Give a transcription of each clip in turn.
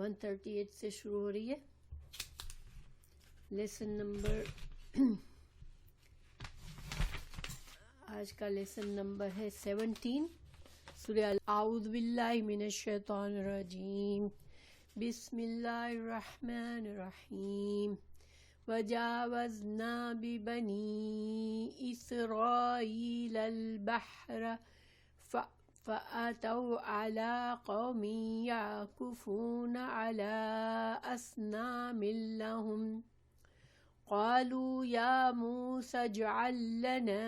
138 سے شروع ہو رہی ہے. لیسن نمبر آج کا لیسن نمبر ہے 17. سورہ اعوذ باللہ من الشیطان الرجیم. بسم اللہ الرحمن الرحیم. وجاوزنا ببنی اسرائیل البحر فأتوا على قوم يعكفون على أصنام لهم قالوا يا موسى اجعل لنا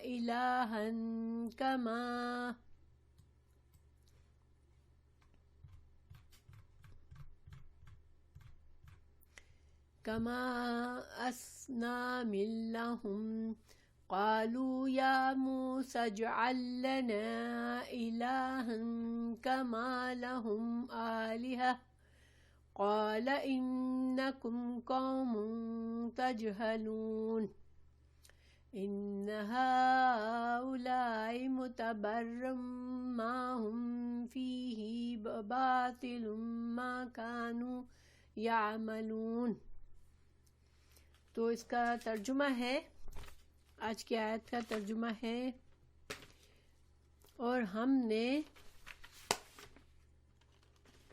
إلها كما أصنام لهم قالوا يا موسى اجعل لنا إلها كما لهم آلهة قال إنكم قوم تجهلون. إن هؤلاء متبر ما هم فيه وباطل ما كانوا يعملون. تو اس کا ترجمہ ہے، آج کی آیت کا ترجمہ ہے، اور ہم نے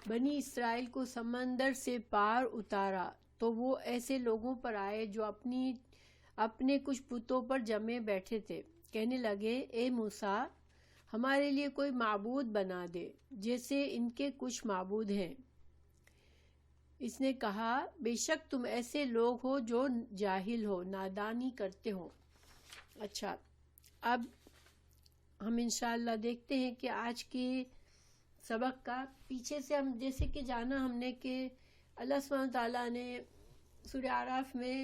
بنی اسرائیل کو سمندر سے پار اتارا تو وہ ایسے لوگوں پر آئے جو اپنے کچھ بتوں پر جمے بیٹھے تھے. کہنے لگے اے موسیٰ ہمارے لیے کوئی معبود بنا دے جیسے ان کے کچھ معبود ہیں. اس نے کہا بے شک تم ایسے لوگ ہو جو جاہل ہو، نادانی کرتے ہو. اچھا، اب ہم انشاءاللہ دیکھتے ہیں کہ آج کے سبق کا پیچھے سے ہم جیسے کہ جانا ہم نے کہ اللہ سبحانہ تعالیٰ نے سورہ اعراف میں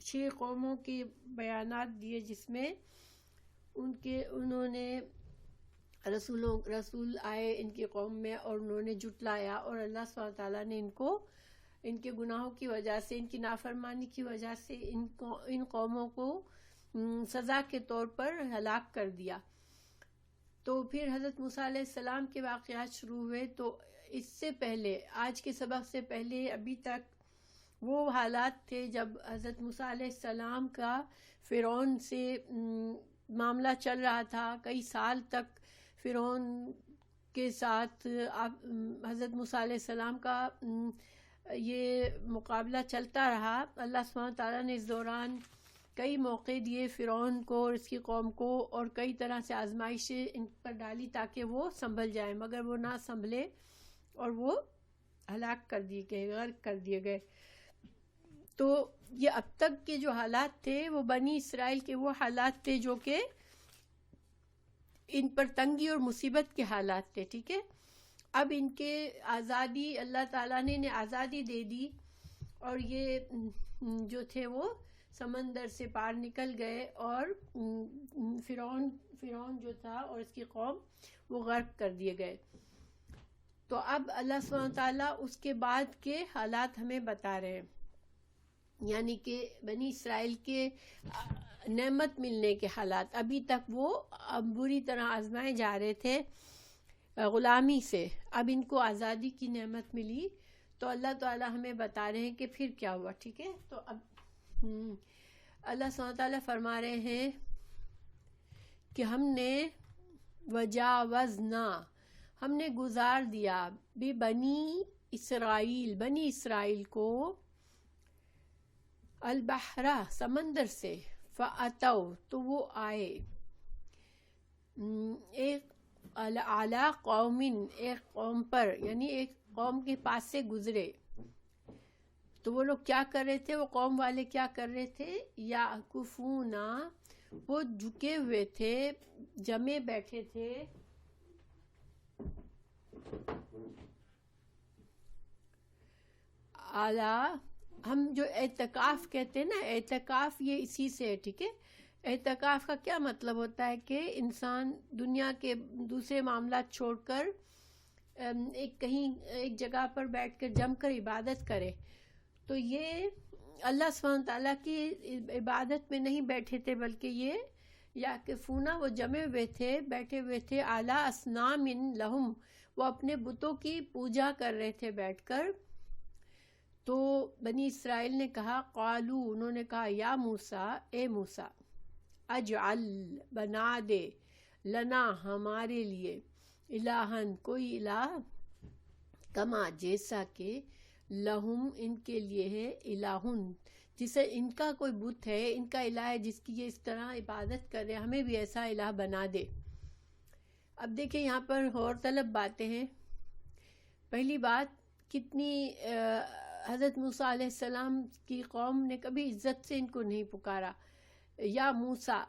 6 قوموں کے بیانات دیے جس میں انہوں نے رسول آئے ان کی قوم میں اور انہوں نے جھٹلایا، اور اللہ سبحانہ تعالیٰ نے ان کے گناہوں کی وجہ سے، ان کی نافرمانی کی وجہ سے ان قوموں کو سزا کے طور پر ہلاک کر دیا. تو پھر حضرت موسیٰ علیہ السلام کے واقعات شروع ہوئے. تو اس سے پہلے، آج کے سبق سے پہلے، ابھی تک وہ حالات تھے جب حضرت موسیٰ علیہ السلام کا فرعون سے معاملہ چل رہا تھا. کئی سال تک فرعون کے ساتھ حضرت موسیٰ علیہ السلام کا یہ مقابلہ چلتا رہا. اللہ سبحانہ تعالیٰ نے اس دوران کئی موقع دیے فرعون کو اور اس کی قوم کو، اور کئی طرح سے آزمائشیں ان پر ڈالی تاکہ وہ سنبھل جائیں، مگر وہ نہ سنبھلے اور وہ ہلاک کر دیے گئے، غرق کر دیے گئے. تو یہ اب تک کے جو حالات تھے وہ بنی اسرائیل کے وہ حالات تھے جو کہ ان پر تنگی اور مصیبت کے حالات تھے. ٹھیک ہے، اب ان کے آزادی، اللہ تعالیٰ نے انہیں آزادی دے دی اور یہ جو تھے وہ سمندر سے پار نکل گئے، اور فرعون جو تھا اور اس کی قوم وہ غرق کر دیے گئے. تو اب اللہ سبحانہ تعالیٰ اس کے بعد کے حالات ہمیں بتا رہے ہیں، یعنی کہ بنی اسرائیل کے نعمت ملنے کے حالات. ابھی تک وہ بری طرح آزمائے جا رہے تھے غلامی سے، اب ان کو آزادی کی نعمت ملی تو اللہ تعالیٰ ہمیں بتا رہے ہیں کہ پھر کیا ہوا. ٹھیک ہے، تو اب اللہ سبحانہ تعالیٰ فرما رہے ہیں کہ ہم نے وجاوزنا، ہم نے گزار دیا، بنی اسرائیل کو، البحر سمندر سے، فاتوا تو وہ آئے، ایک اعلیٰ قوم، ایک قوم پر، یعنی ایک قوم کے پاس سے گزرے. تو وہ لوگ کیا کر رہے تھے، وہ قوم والے کیا کر رہے تھے، یعکفونا وہ جھکے ہوئے تھے، جمے بیٹھے تھے، اعلیٰ، ہم جو اعتکاف کہتے ہیں نا، اعتکاف یہ اسی سے ہے. ٹھیک ہے، اعتکاف کا کیا مطلب ہوتا ہے کہ انسان دنیا کے دوسرے معاملات چھوڑ کر ایک جگہ پر بیٹھ کر جم کر عبادت کرے. تو یہ اللہ سبحانہ تعالیٰ کی عبادت میں نہیں بیٹھے تھے، بلکہ یہ یعکفونا وہ جمے ہوئے تھے، بیٹھے ہوئے تھے، اعلیٰ اصنام لہم وہ اپنے بتوں کی پوجا کر رہے تھے بیٹھ کر. تو بنی اسرائیل نے کہا قالو، انہوں نے کہا یا موسیٰ، اے موسیٰ، اجعل، بنا دے، لنا، ہمارے لیے، الہن، کوئی الہ، کما، جیسا کہ، لہم، ان کے لیے ہے، الہن، جسے ان کا کوئی بت ہے، ان کا الہ ہے جس کی یہ اس طرح عبادت کر رہے ہیں، ہمیں بھی ایسا الہ بنا دے. اب دیکھیں یہاں پر غور طلب باتیں ہیں. پہلی بات، کتنی حضرت موسیٰ علیہ السلام کی قوم نے کبھی عزت سے ان کو نہیں پکارا. یا موسیٰ،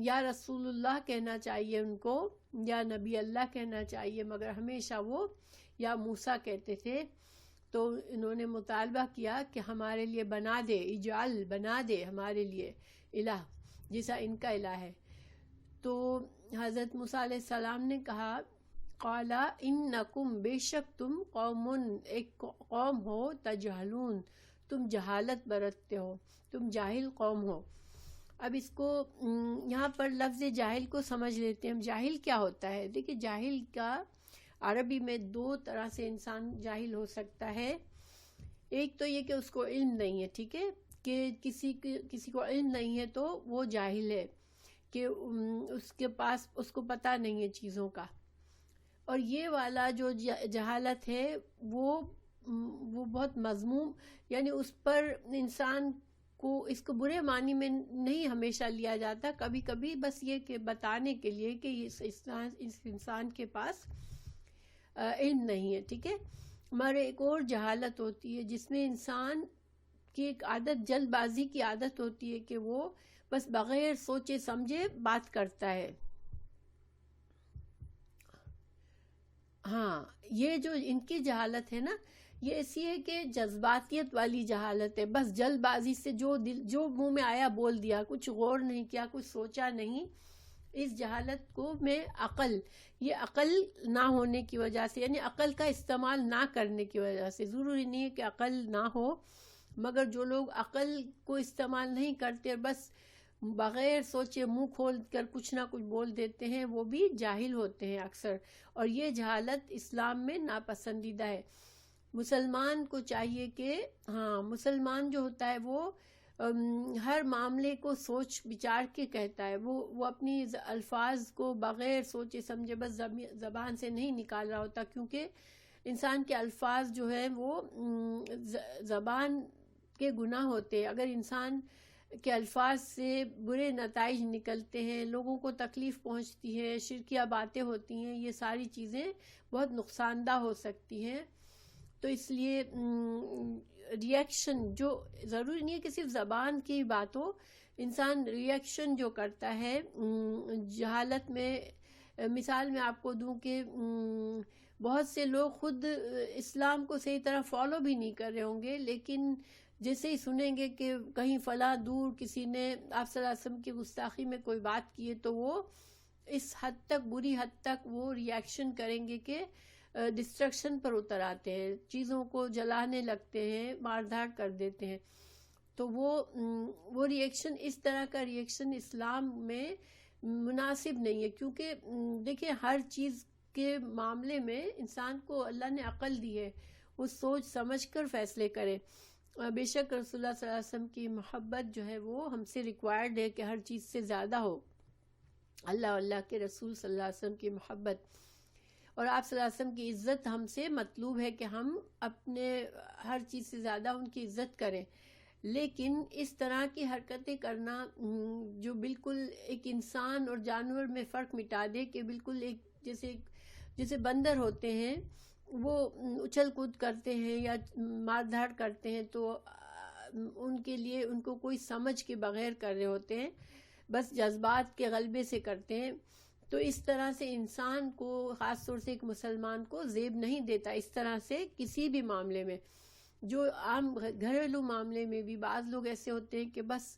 یا رسول اللہ کہنا چاہیے ان کو، یا نبی اللہ کہنا چاہیے، مگر ہمیشہ وہ یا موسیٰ کہتے تھے. تو انہوں نے مطالبہ کیا کہ ہمارے لیے بنا دے، اجعل، بنا دے ہمارے لیے، الہ، جیسا ان کا الہ ہے. تو حضرت موسیٰ علیہ السلام نے کہا قالا انکم، بے شک تم، قوم، ایک قوم ہو، تجہلون، تم جہالت برتتے ہو، تم جاہل قوم ہو. اب اس کو یہاں پر لفظ جاہل کو سمجھ لیتے ہیں. جاہل کیا ہوتا ہے؟ دیکھیں جاہل کا عربی میں دو طرح سے انسان جاہل ہو سکتا ہے. ایک تو یہ کہ اس کو علم نہیں ہے، ٹھیک ہے، کہ کسی کو علم نہیں ہے تو وہ جاہل ہے، کہ اس کے پاس، اس کو پتہ نہیں ہے چیزوں کا. اور یہ والا جو جہالت ہے وہ بہت مذموم، یعنی اس پر انسان کو، اس کو برے معنی میں نہیں ہمیشہ لیا جاتا، کبھی کبھی بس یہ کہ بتانے کے لیے کہ اس انسان کے پاس علم نہیں ہے، ٹھیک ہے. مگر ایک اور جہالت ہوتی ہے جس میں انسان کی ایک عادت، جلد بازی کی عادت ہوتی ہے کہ وہ بس بغیر سوچے سمجھے بات کرتا ہے. ہاں، یہ جو ان کی جہالت ہے نا، یہ ایسی ہے کہ جذباتیت والی جہالت ہے. بس جلد بازی سے جو منہ میں آیا بول دیا، کچھ غور نہیں کیا، کچھ سوچا نہیں. اس جہالت کو میں عقل، یہ عقل نہ ہونے کی وجہ سے، یعنی عقل کا استعمال نہ کرنے کی وجہ سے. ضروری نہیں ہے کہ عقل نہ ہو، مگر جو لوگ عقل کو استعمال نہیں کرتے، بس بغیر سوچے منہ کھول کر کچھ نہ کچھ بول دیتے ہیں، وہ بھی جاہل ہوتے ہیں اکثر. اور یہ جہالت اسلام میں ناپسندیدہ ہے. مسلمان کو چاہیے کہ مسلمان جو ہوتا ہے وہ ہر معاملے کو سوچ بچار کے کہتا ہے. وہ اپنی الفاظ کو بغیر سوچے سمجھے بس زبان سے نہیں نکال رہا ہوتا، کیونکہ انسان کے الفاظ جو ہے وہ زبان کے گناہ ہوتے ہیں. اگر انسان کے الفاظ سے برے نتائج نکلتے ہیں، لوگوں کو تکلیف پہنچتی ہے، شرکیہ باتیں ہوتی ہیں، یہ ساری چیزیں بہت نقصان دہ ہو سکتی ہیں. تو اس لیے ریئیکشن، جو ضروری نہیں ہے کہ صرف زبان کی بات ہو، انسان ریئیکشن جو کرتا ہے جہالت میں. مثال میں آپ کو دوں کہ بہت سے لوگ خود اسلام کو صحیح طرح فالو بھی نہیں کر رہے ہوں گے، لیکن جیسے ہی سنیں گے کہ کہیں فلاں دور کسی نے آپ صلی اللہ علیہ وسلم کی گستاخی میں کوئی بات کی ہے، تو وہ اس حد تک، بری حد تک وہ ریئیکشن کریں گے کہ ڈسٹرکشن پر اتر آتے ہیں، چیزوں کو جلانے لگتے ہیں، مار دھاڑ کر دیتے ہیں. تو وہ ریئیکشن، اس طرح کا ریئیکشن اسلام میں مناسب نہیں ہے. کیونکہ دیکھیں ہر چیز کے معاملے میں انسان کو اللہ نے عقل دی ہے، وہ سوچ سمجھ کر فیصلے کرے. بے شک رسول اللہ صلی اللہ علیہ وسلم کی محبت جو ہے وہ ہم سے ریکوائرڈ ہے کہ ہر چیز سے زیادہ ہو. اللہ کے رسول صلی اللہ علیہ وسلم کی محبت اور آپ صلی اللہ علیہ وسلم کی عزت ہم سے مطلوب ہے کہ ہم اپنے ہر چیز سے زیادہ ان کی عزت کریں. لیکن اس طرح کی حرکتیں کرنا جو بالکل ایک انسان اور جانور میں فرق مٹا دے، کہ بالکل ایک جیسے بندر ہوتے ہیں، وہ اچھل کود کرتے ہیں یا مار دھاڑ کرتے ہیں، تو ان کے لیے ان کو کوئی سمجھ کے بغیر کر رہے ہوتے ہیں، بس جذبات کے غلبے سے کرتے ہیں. تو اس طرح سے انسان کو، خاص طور سے ایک مسلمان کو، زیب نہیں دیتا اس طرح سے کسی بھی معاملے میں. جو عام گھریلو معاملے میں بھی بعض لوگ ایسے ہوتے ہیں کہ بس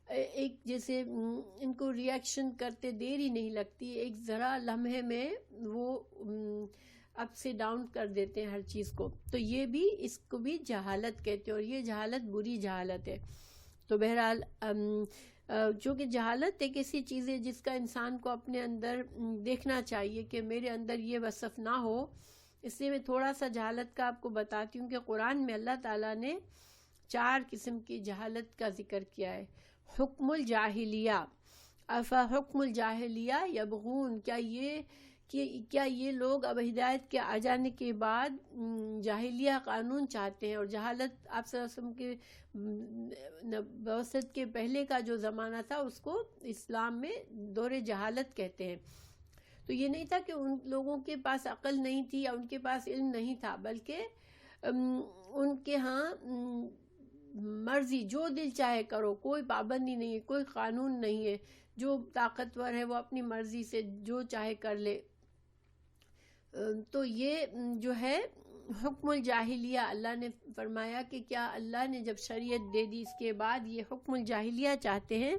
ایک جیسے ان کو ریئیکشن کرتے دیر ہی نہیں لگتی، ایک ذرا لمحے میں وہ اپ سے ڈاؤن کر دیتے ہیں ہر چیز کو. تو یہ بھی، اس کو بھی جہالت کہتے ہیں، اور یہ جہالت بری جہالت ہے. تو بہرحال چونکہ جہالت ایک ایسی چیز ہے جس کا انسان کو اپنے اندر دیکھنا چاہیے کہ میرے اندر یہ وصف نہ ہو. اس لیے میں تھوڑا سا جہالت کا آپ کو بتاتی ہوں کہ قرآن میں اللہ تعالیٰ نے 4 قسم کی جہالت کا ذکر کیا ہے. حکم الجاہلیہ، افحکم الجاہلیہ یبغون، کیا یہ لوگ اب ہدایت کے آ جانے کے بعد جاہلیہ قانون چاہتے ہیں. اور جہالت آپ صلی اللہ علیہ وسلم کے بعثت کے پہلے کا جو زمانہ تھا اس کو اسلام میں دور جہالت کہتے ہیں. تو یہ نہیں تھا کہ ان لوگوں کے پاس عقل نہیں تھی یا ان کے پاس علم نہیں تھا، بلکہ ان کے ہاں مرضی جو دل چاہے کرو، کوئی پابندی نہیں ہے، کوئی قانون نہیں ہے. جو طاقتور ہے وہ اپنی مرضی سے جو چاہے کر لے. تو یہ جو ہے حکم الجاہلیہ، اللہ نے فرمایا کہ کیا اللہ نے جب شریعت دے دی اس کے بعد یہ حکم الجاہلیہ چاہتے ہیں،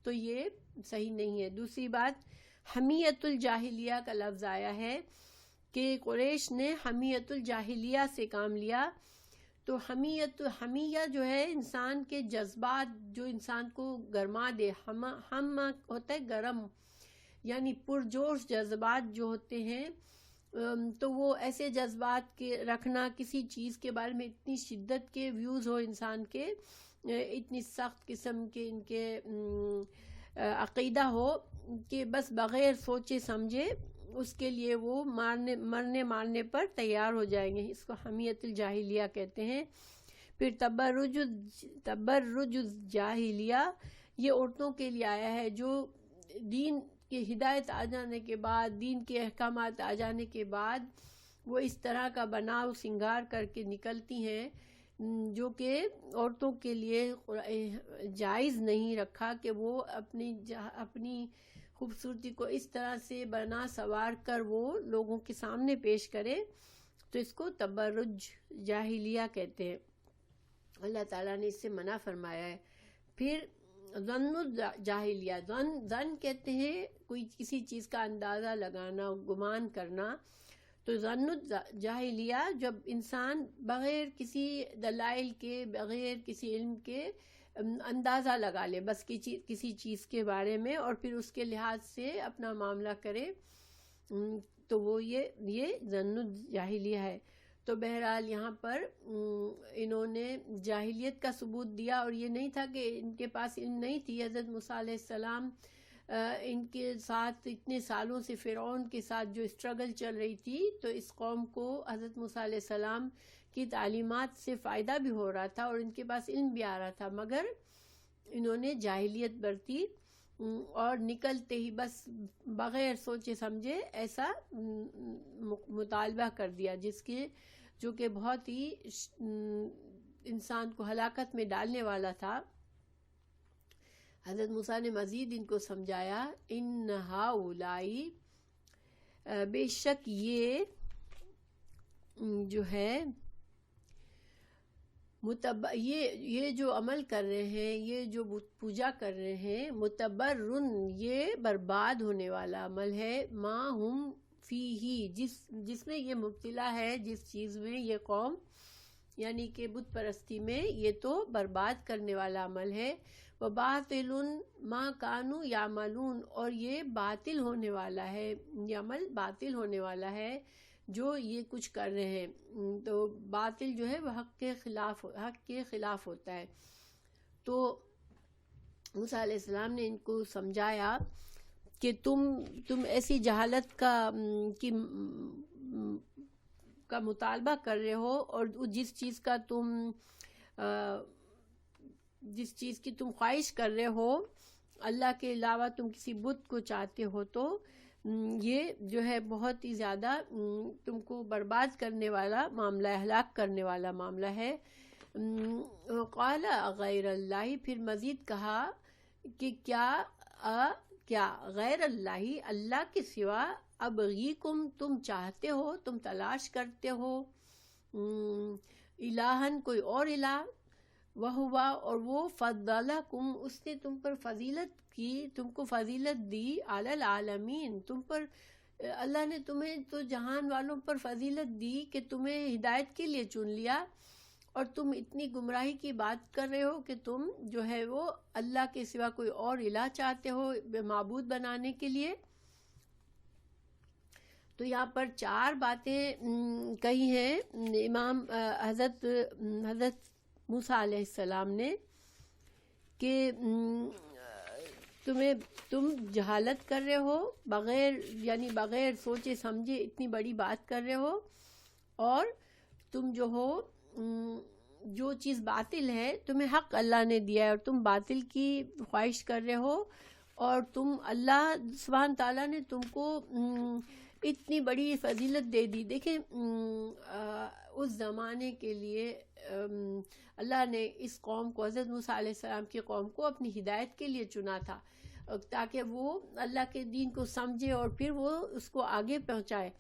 تو یہ صحیح نہیں ہے. دوسری بات، حمیت الجاہلیہ کا لفظ آیا ہے کہ قریش نے حمیت الجاہلیہ سے کام لیا. تو حمیہ جو ہے انسان کے جذبات، جو انسان کو گرما دے. ہم ہوتا ہے گرم، یعنی پرجوش جذبات جو ہوتے ہیں، تو وہ ایسے جذبات کے رکھنا، کسی چیز کے بارے میں اتنی شدت کے ویوز ہو انسان کے، اتنی سخت قسم کے ان کے عقیدہ ہو کہ بس بغیر سوچے سمجھے اس کے لیے وہ مرنے مارنے پر تیار ہو جائیں گے. اس کو حمیت الجاہلیہ کہتے ہیں. پھر تبرج الجاہلیہ، یہ عورتوں کے لیے آیا ہے جو دین کی ہدایت آ جانے کے بعد، دین کے احکامات آ جانے کے بعد وہ اس طرح کا بناؤ سنگار کر کے نکلتی ہیں جو کہ عورتوں کے لیے جائز نہیں رکھا کہ وہ اپنی خوبصورتی کو اس طرح سے بنا سوار کر وہ لوگوں کے سامنے پیش کرے. تو اس کو تبرج جاہلیہ کہتے ہیں. اللہ تعالیٰ نے اس سے منع فرمایا ہے. پھر ظن الجاہلیہ، ظن کہتے ہیں کوئی کسی چیز کا اندازہ لگانا، گمان کرنا. تو ظن الجاہلیہ جب انسان بغیر کسی دلائل کے، بغیر کسی علم کے اندازہ لگا لے بس کسی چیز کے بارے میں، اور پھر اس کے لحاظ سے اپنا معاملہ کرے، تو وہ یہ ظن الجاہلیہ ہے. تو بہرحال یہاں پر انہوں نے جاہلیت کا ثبوت دیا، اور یہ نہیں تھا کہ ان کے پاس علم نہیں تھی. حضرت موسیٰ علیہ السلام ان کے ساتھ اتنے سالوں سے فرعون کے ساتھ جو اسٹرگل چل رہی تھی، تو اس قوم کو حضرت موسیٰ علیہ السلام کی تعلیمات سے فائدہ بھی ہو رہا تھا اور ان کے پاس علم بھی آ رہا تھا، مگر انہوں نے جاہلیت برتی اور نکلتے ہی بس بغیر سوچے سمجھے ایسا مطالبہ کر دیا جو کہ بہت ہی انسان کو ہلاکت میں ڈالنے والا تھا. حضرت موسیٰ نے مزید ان کو سمجھایا، ان ہؤلائی، بے شک یہ جو ہے یہ جو عمل کر رہے ہیں، یہ جو پوجا کر رہے ہیں، متبرن، یہ برباد ہونے والا عمل ہے. ما ہم فیہ، جس میں یہ مبتلا ہے، جس چیز میں یہ قوم، یعنی کہ بت پرستی میں، یہ تو برباد کرنے والا عمل ہے. وباطل ما کانوا یعملون، اور یہ باطل ہونے والا ہے، یہ عمل باطل ہونے والا ہے جو یہ کچھ کر رہے ہیں. تو باطل جو ہے وہ حق کے خلاف ہوتا ہے. تو موسیٰ علیہ السلام نے ان کو سمجھایا کہ تم ایسی جہالت کا مطالبہ کر رہے ہو، اور جس چیز کی تم خواہش کر رہے ہو، اللہ کے علاوہ تم کسی بت کو چاہتے ہو، تو یہ جو ہے بہت ہی زیادہ تم کو برباد کرنے والا معاملہ ہے، ہلاک کرنے والا معاملہ ہے. قال غیر اللہ، پھر مزید کہا کہ کیا غیر اللہ کے سوا ابغیکم، تم چاہتے ہو، تم تلاش کرتے ہو، الہن، کوئی اور الہ، وہوا، اور وہ فضلکم، اس نے تم پر فضیلت کی، تم کو فضیلت دی، علی العالمین، تم پر اللہ نے تمہیں تو جہان والوں پر فضیلت دی کہ تمہیں ہدایت کے لیے چن لیا، اور تم اتنی گمراہی کی بات کر رہے ہو کہ تم جو ہے وہ اللہ کے سوا کوئی اور الہ چاہتے ہو معبود بنانے کے لیے. تو یہاں پر 4 باتیں کہی ہیں امام حضرت موسیٰ علیہ السلام نے کہ تم جہالت کر رہے ہو بغیر سوچے سمجھے اتنی بڑی بات کر رہے ہو, اور تم جو ہو جو چیز باطل ہے تمہیں حق اللہ نے دیا ہے اور تم باطل کی خواہش کر رہے ہو, اور تم اللہ سبحانہ تعالیٰ نے تم کو اتنی بڑی فضیلت دے دی. دیکھیں اس زمانے کے لیے اللہ نے اس قوم کو, حضرت موسیٰ علیہ السلام کی قوم کو اپنی ہدایت کے لیے چنا تھا تاکہ وہ اللہ کے دین کو سمجھے اور پھر وہ اس کو آگے پہنچائے.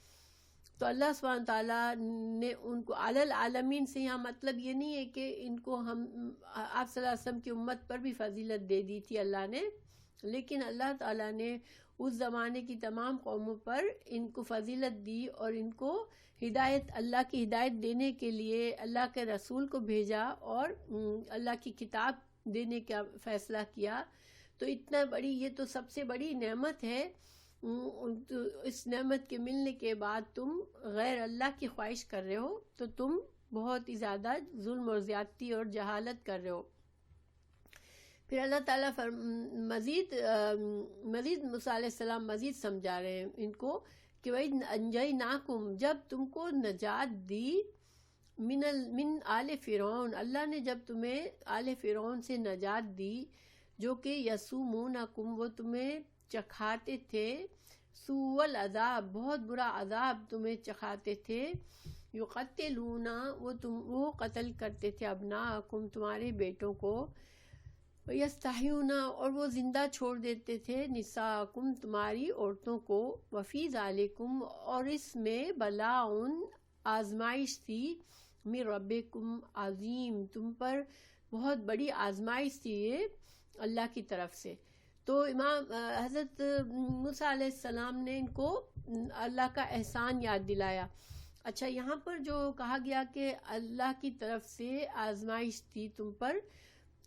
تو اللہ سبحانہ تعالیٰ نے ان کو علی العالمین سے یہاں مطلب یہ نہیں ہے کہ ان کو آپ صلی اللہ علیہ وسلم کی امت پر بھی فضیلت دے دی تھی اللہ نے, لیکن اللہ تعالیٰ نے اس زمانے کی تمام قوموں پر ان کو فضیلت دی اور ان کو ہدایت, اللہ کی ہدایت دینے کے لیے اللہ کے رسول کو بھیجا اور اللہ کی کتاب دینے کا فیصلہ کیا. تو اتنا بڑی, یہ تو سب سے بڑی نعمت ہے. اس نعمت کے ملنے کے بعد تم غیر اللہ کی خواہش کر رہے ہو تو تم بہت ہی زیادہ ظلم اور زیادتی اور جہالت کر رہے ہو. پھر اللہ تعالیٰ مزید موسیٰ علیہ السلام مزید سمجھا رہے ہیں ان کو کہ وَإِذْ أَنْجَيْنَاكُمْ, جب تم کو نجات دی من آل فرعون, اللہ نے جب تمہیں آل فرعون سے نجات دی جو کہ یسومونکم, وہ تمہیں چکھاتے تھے, سوء العذاب, بہت برا عذاب تمہیں چکھاتے تھے, یقتلون, وہ قتل کرتے تھے ابناءکم, تمہارے بیٹوں کو, یستحیون, اور وہ زندہ چھوڑ دیتے تھے, نساءکم, تمہاری عورتوں کو, وفی ذالکم, اور اس میں بلاء, آزمائش تھی, من ربکم عظیم, تم پر بہت بڑی آزمائش تھی یہ اللہ کی طرف سے. تو امام حضرت موسیٰ علیہ السلام نے ان کو اللہ کا احسان یاد دلایا. اچھا, یہاں پر جو کہا گیا کہ اللہ کی طرف سے آزمائش تھی تم پر,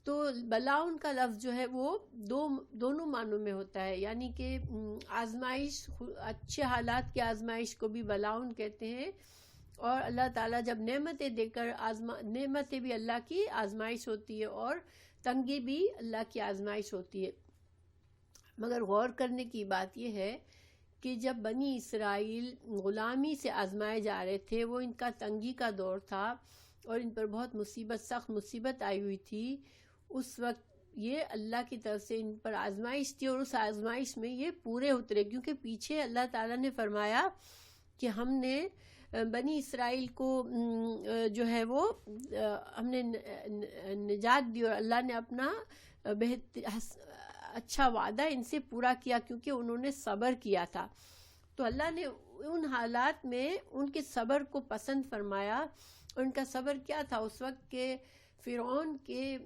تو بلاؤن کا لفظ جو ہے وہ دونوں معنوں میں ہوتا ہے, یعنی کہ آزمائش, اچھے حالات کی آزمائش کو بھی بلاؤن کہتے ہیں, اور اللہ تعالیٰ جب نعمتیں دے کر نعمتیں بھی اللہ کی آزمائش ہوتی ہے اور تنگی بھی اللہ کی آزمائش ہوتی ہے. مگر غور کرنے کی بات یہ ہے کہ جب بنی اسرائیل غلامی سے آزمائے جا رہے تھے, وہ ان کا تنگی کا دور تھا اور ان پر بہت سخت مصیبت آئی ہوئی تھی, اس وقت یہ اللہ کی طرف سے ان پر آزمائش تھی, اور اس آزمائش میں یہ پورے اترے, کیونکہ پیچھے اللہ تعالیٰ نے فرمایا کہ ہم نے بنی اسرائیل کو جو ہے وہ ہم نے نجات دی, اور اللہ نے اپنا اچھا وعدہ ان سے پورا کیا کیونکہ انہوں نے صبر کیا تھا. تو اللہ نے ان حالات میں ان کے صبر کو پسند فرمایا, اور ان کا صبر کیا تھا اس وقت کہ فرعون کے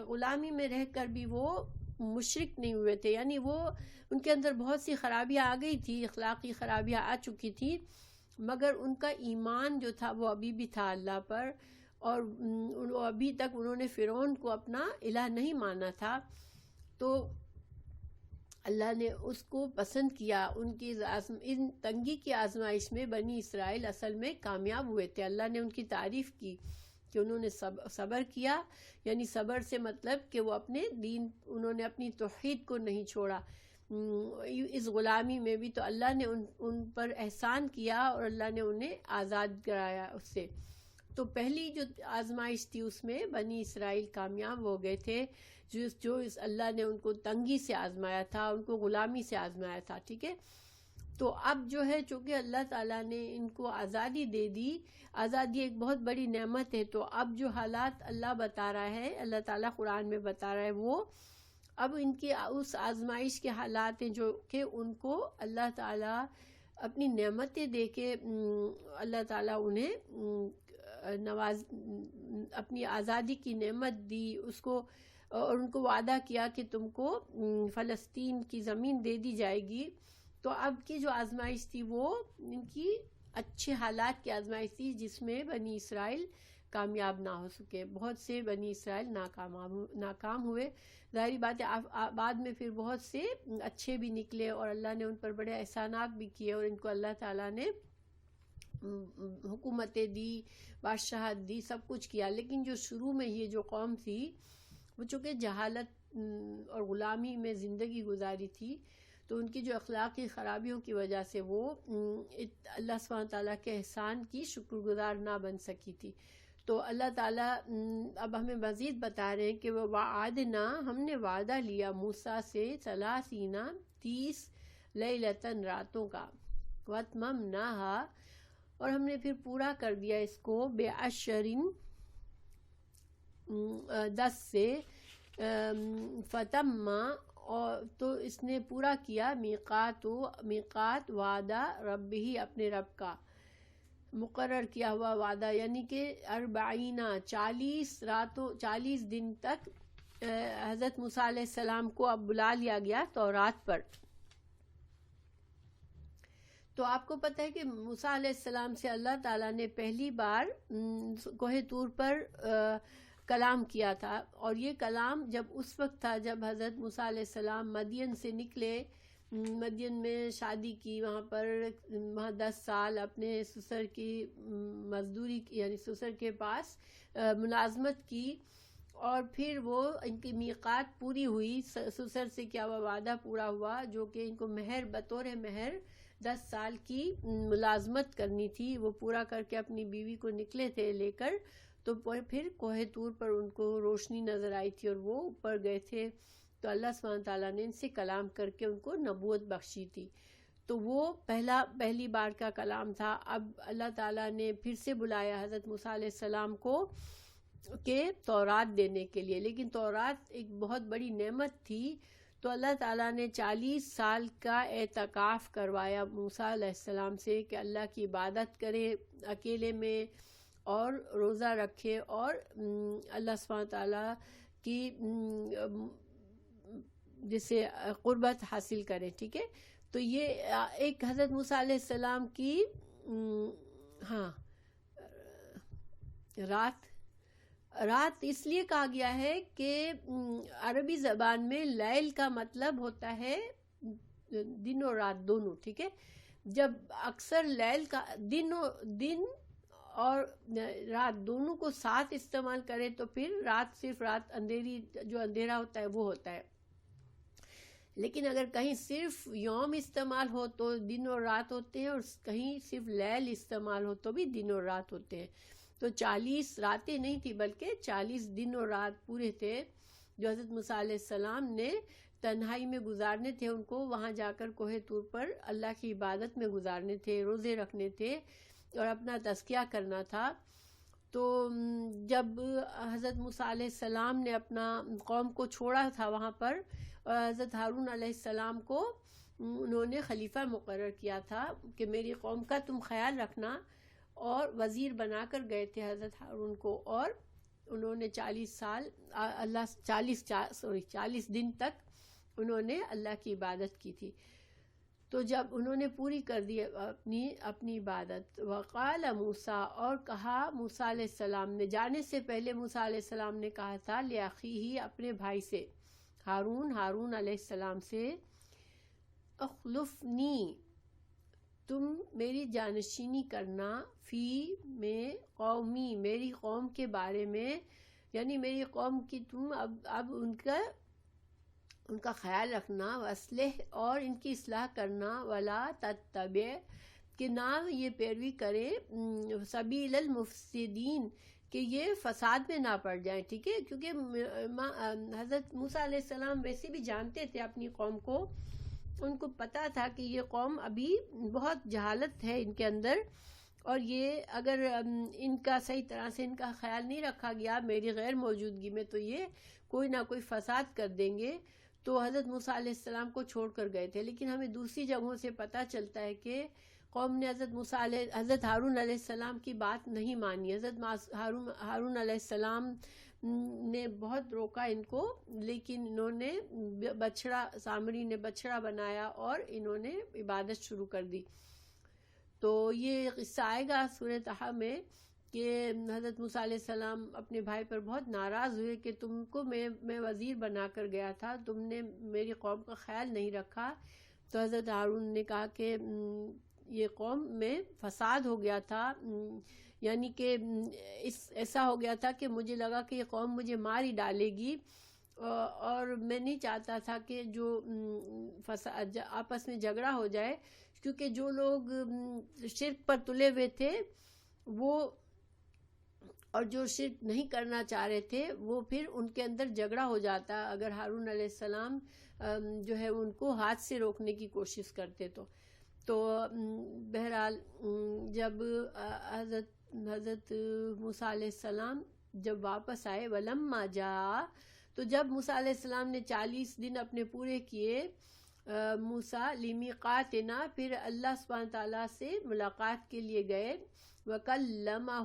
غلامی میں رہ کر بھی وہ مشرک نہیں ہوئے تھے, یعنی وہ ان کے اندر بہت سی خرابیاں آ گئی تھی, اخلاقی خرابیاں آ چکی تھی, مگر ان کا ایمان جو تھا وہ ابھی بھی تھا اللہ پر, اور ابھی تک انہوں نے فرعون کو اپنا الہ نہیں مانا تھا. تو اللہ نے اس کو پسند کیا. ان کی ان تنگی کی آزمائش میں بنی اسرائیل اصل میں کامیاب ہوئے تھے. اللہ نے ان کی تعریف کی کہ انہوں نے صبر کیا, یعنی صبر سے مطلب کہ وہ اپنے دین, انہوں نے اپنی توحید کو نہیں چھوڑا. اس غلامی میں بھی تو اللہ نے ان پر احسان کیا اور اللہ نے انہیں آزاد کرایا اس سے. تو پہلی جو آزمائش تھی اس میں بنی اسرائیل کامیاب ہو گئے تھے, جو اس اللہ نے ان کو تنگی سے آزمایا تھا, ان کو غلامی سے آزمایا تھا. ٹھیک ہے, تو اب جو ہے چونکہ اللہ تعالیٰ نے ان کو آزادی دے دی, آزادی ایک بہت بڑی نعمت ہے, تو اب جو حالات اللہ بتا رہا ہے, اللہ تعالیٰ قرآن میں بتا رہا ہے, وہ اب ان کی اس آزمائش کے حالات ہیں جو کہ ان کو اللہ تعالیٰ اپنی نعمتیں دے کے اللہ تعالیٰ انہیں اپنی آزادی کی نعمت دی اس کو, اور ان کو وعدہ کیا کہ تم کو فلسطین کی زمین دے دی جائے گی. تو اب کی جو آزمائش تھی وہ ان کی اچھے حالات کی آزمائش تھی جس میں بنی اسرائیل کامیاب نہ ہو سکے. بہت سے بنی اسرائیل ناکام ہوئے. ظاہری بات ہے بعد میں پھر بہت سے اچھے بھی نکلے اور اللہ نے ان پر بڑے احسانات بھی کیے اور ان کو اللہ تعالیٰ نے حکومتیں دی, بادشاہت دی, سب کچھ کیا. لیکن جو شروع میں یہ جو قوم تھی وہ چونکہ جہالت اور غلامی میں زندگی گزاری تھی, تو ان کی جو اخلاقی خرابیوں کی وجہ سے وہ اللہ سبحانہ تعالیٰ کے احسان کی شکر گزار نہ بن سکی تھی. تو اللہ تعالیٰ اب ہمیں مزید بتا رہے ہیں کہ وہ وعدنا, ہم نے وعدہ لیا موسیٰ سے 30 لیلتاً راتوں کا, واتممناہا, اور ہم نے پھر پورا کر دیا اس کو بعشرن 10 سے, فتم, اور تو اس نے پورا کیا میقات وعدہ ربہ, اپنے رب کا مقرر کیا ہوا وعدہ, یعنی کہ 40 دن تک حضرت موسیٰ علیہ السلام کو اب بلا لیا گیا تورات پر. تو آپ کو پتہ ہے کہ موسیٰ علیہ السلام سے اللہ تعالیٰ نے پہلی بار کوہ طور پر کلام کیا تھا, اور یہ کلام جب اس وقت تھا جب حضرت موسیٰ علیہ السلام مدین سے نکلے, مدین میں شادی کی, وہاں 10 سال اپنے سسر کی مزدوری کی, یعنی سسر کے پاس ملازمت کی, اور پھر وہ ان کی میقات پوری ہوئی, سسر سے کیا ہوا وعدہ پورا ہوا, جو کہ ان کو بطور مہر 10 سال کی ملازمت کرنی تھی, وہ پورا کر کے اپنی بیوی کو نکلے تھے لے کر. تو پھر کوہ طور پر ان کو روشنی نظر آئی تھی اور وہ اوپر گئے تھے, تو اللہ سبحانہ تعالیٰ نے ان سے کلام کر کے ان کو نبوت بخشی تھی. تو وہ پہلی بار کا کلام تھا. اب اللہ تعالیٰ نے پھر سے بلایا حضرت موسیٰ علیہ السلام کو کہ تورات دینے کے لیے, لیکن تورات ایک بہت بڑی نعمت تھی, تو اللہ تعالیٰ نے 40 سال کا اعتکاف کروایا موسیٰ علیہ السلام سے کہ اللہ کی عبادت کرے اکیلے میں, اور روزہ رکھے, اور اللہ سبحانہ تعالیٰ کی جسے قربت حاصل کرے. ٹھیک ہے, تو یہ ایک حضرت موسیٰ علیہ السلام کی رات اس لیے کہا گیا ہے کہ عربی زبان میں لیل کا مطلب ہوتا ہے دن اور رات دونوں. ٹھیک ہے, جب اکثر لیل کا دن اور رات دونوں کو ساتھ استعمال کرے تو پھر رات صرف رات اندھیری, جو اندھیرا ہوتا ہے وہ ہوتا ہے. لیکن اگر کہیں صرف یوم استعمال ہو تو دن اور رات ہوتے ہیں, اور کہیں صرف لیل استعمال ہو تو بھی دن اور رات ہوتے ہیں. تو 40 راتیں نہیں تھی بلکہ 40 دن اور رات پورے تھے جو حضرت موسیٰ علیہ السلام نے تنہائی میں گزارنے تھے. ان کو وہاں جا کر کوہ طور پر اللہ کی عبادت میں گزارنے تھے, روزے رکھنے تھے اور اپنا تزکیہ کرنا تھا. تو جب حضرت موسیٰ علیہ السلام نے اپنا قوم کو چھوڑا تھا وہاں پر, اور حضرت ہارون علیہ السلام کو انہوں نے خلیفہ مقرر کیا تھا کہ میری قوم کا تم خیال رکھنا, اور وزیر بنا کر گئے تھے حضرت ہارون کو, اور انہوں نے 40 دن تک انہوں نے اللہ کی عبادت کی تھی. تو جب انہوں نے پوری کر دی اپنی عبادت, وقال موسیٰ, اور کہا موسیٰ علیہ السلام نے, جانے سے پہلے موسیٰ علیہ السلام نے کہا تھا لأخیہ, اپنے بھائی سے, ہارون علیہ السلام سے, اخلفنی, تم میری جانشینی کرنا, فی میں قومی, میری قوم کے بارے میں, یعنی میری قوم کی تم اب ان کا خیال رکھنا, واصلح, اور ان کی اصلاح کرنا, ولا تتبع, کہ نہ یہ پیروی کرے, سبیل المفسدین, کہ یہ فساد میں نہ پڑ جائیں. ٹھیک ہے, کیونکہ حضرت موسیٰ علیہ السلام ویسے بھی جانتے تھے اپنی قوم کو, ان کو پتا تھا کہ یہ قوم ابھی بہت جہالت ہے ان کے اندر, اور یہ اگر ان کا صحیح طرح سے ان کا خیال نہیں رکھا گیا میری غیر موجودگی میں تو یہ کوئی نہ کوئی فساد کر دیں گے. تو حضرت موسیٰ علیہ السلام کو چھوڑ کر گئے تھے. لیکن ہمیں دوسری جگہوں سے پتہ چلتا ہے کہ قوم نے حضرت ہارون علیہ السلام کی بات نہیں مانی. حضرت ہارون علیہ السلام نے بہت روکا ان کو, لیکن انہوں نے سامری نے بچڑا بنایا اور انہوں نے عبادت شروع کر دی. تو یہ قصہ آئے گا سورہ طٰہٰ میں کہ حضرت موسیٰ علیہ السلام اپنے بھائی پر بہت ناراض ہوئے کہ تم کو میں وزیر بنا کر گیا تھا، تم نے میری قوم کا خیال نہیں رکھا. تو حضرت ہارون نے کہا کہ یہ قوم میں فساد ہو گیا تھا، یعنی کہ ایسا ہو گیا تھا کہ مجھے لگا کہ یہ قوم مجھے مار ہی ڈالے گی، اور میں نہیں چاہتا تھا کہ جو آپس میں جھگڑا ہو جائے، کیونکہ جو لوگ شرک پر تلے ہوئے تھے وہ، اور جو شرک نہیں کرنا چاہ رہے تھے وہ، پھر ان کے اندر جھگڑا ہو جاتا اگر ہارون علیہ السلام جو ہے ان کو ہاتھ سے روکنے کی کوشش کرتے. تو بہرحال جب حضرت موسیٰ علیہ السلام جب واپس آئے، ولما جاء، تو جب موسیٰ علیہ السلام نے 40 دن اپنے پورے کیے، موسیٰ لمیقاتنا، پھر اللہ سبحانہ تعالیٰ سے ملاقات کے لیے گئے، وکلمہ،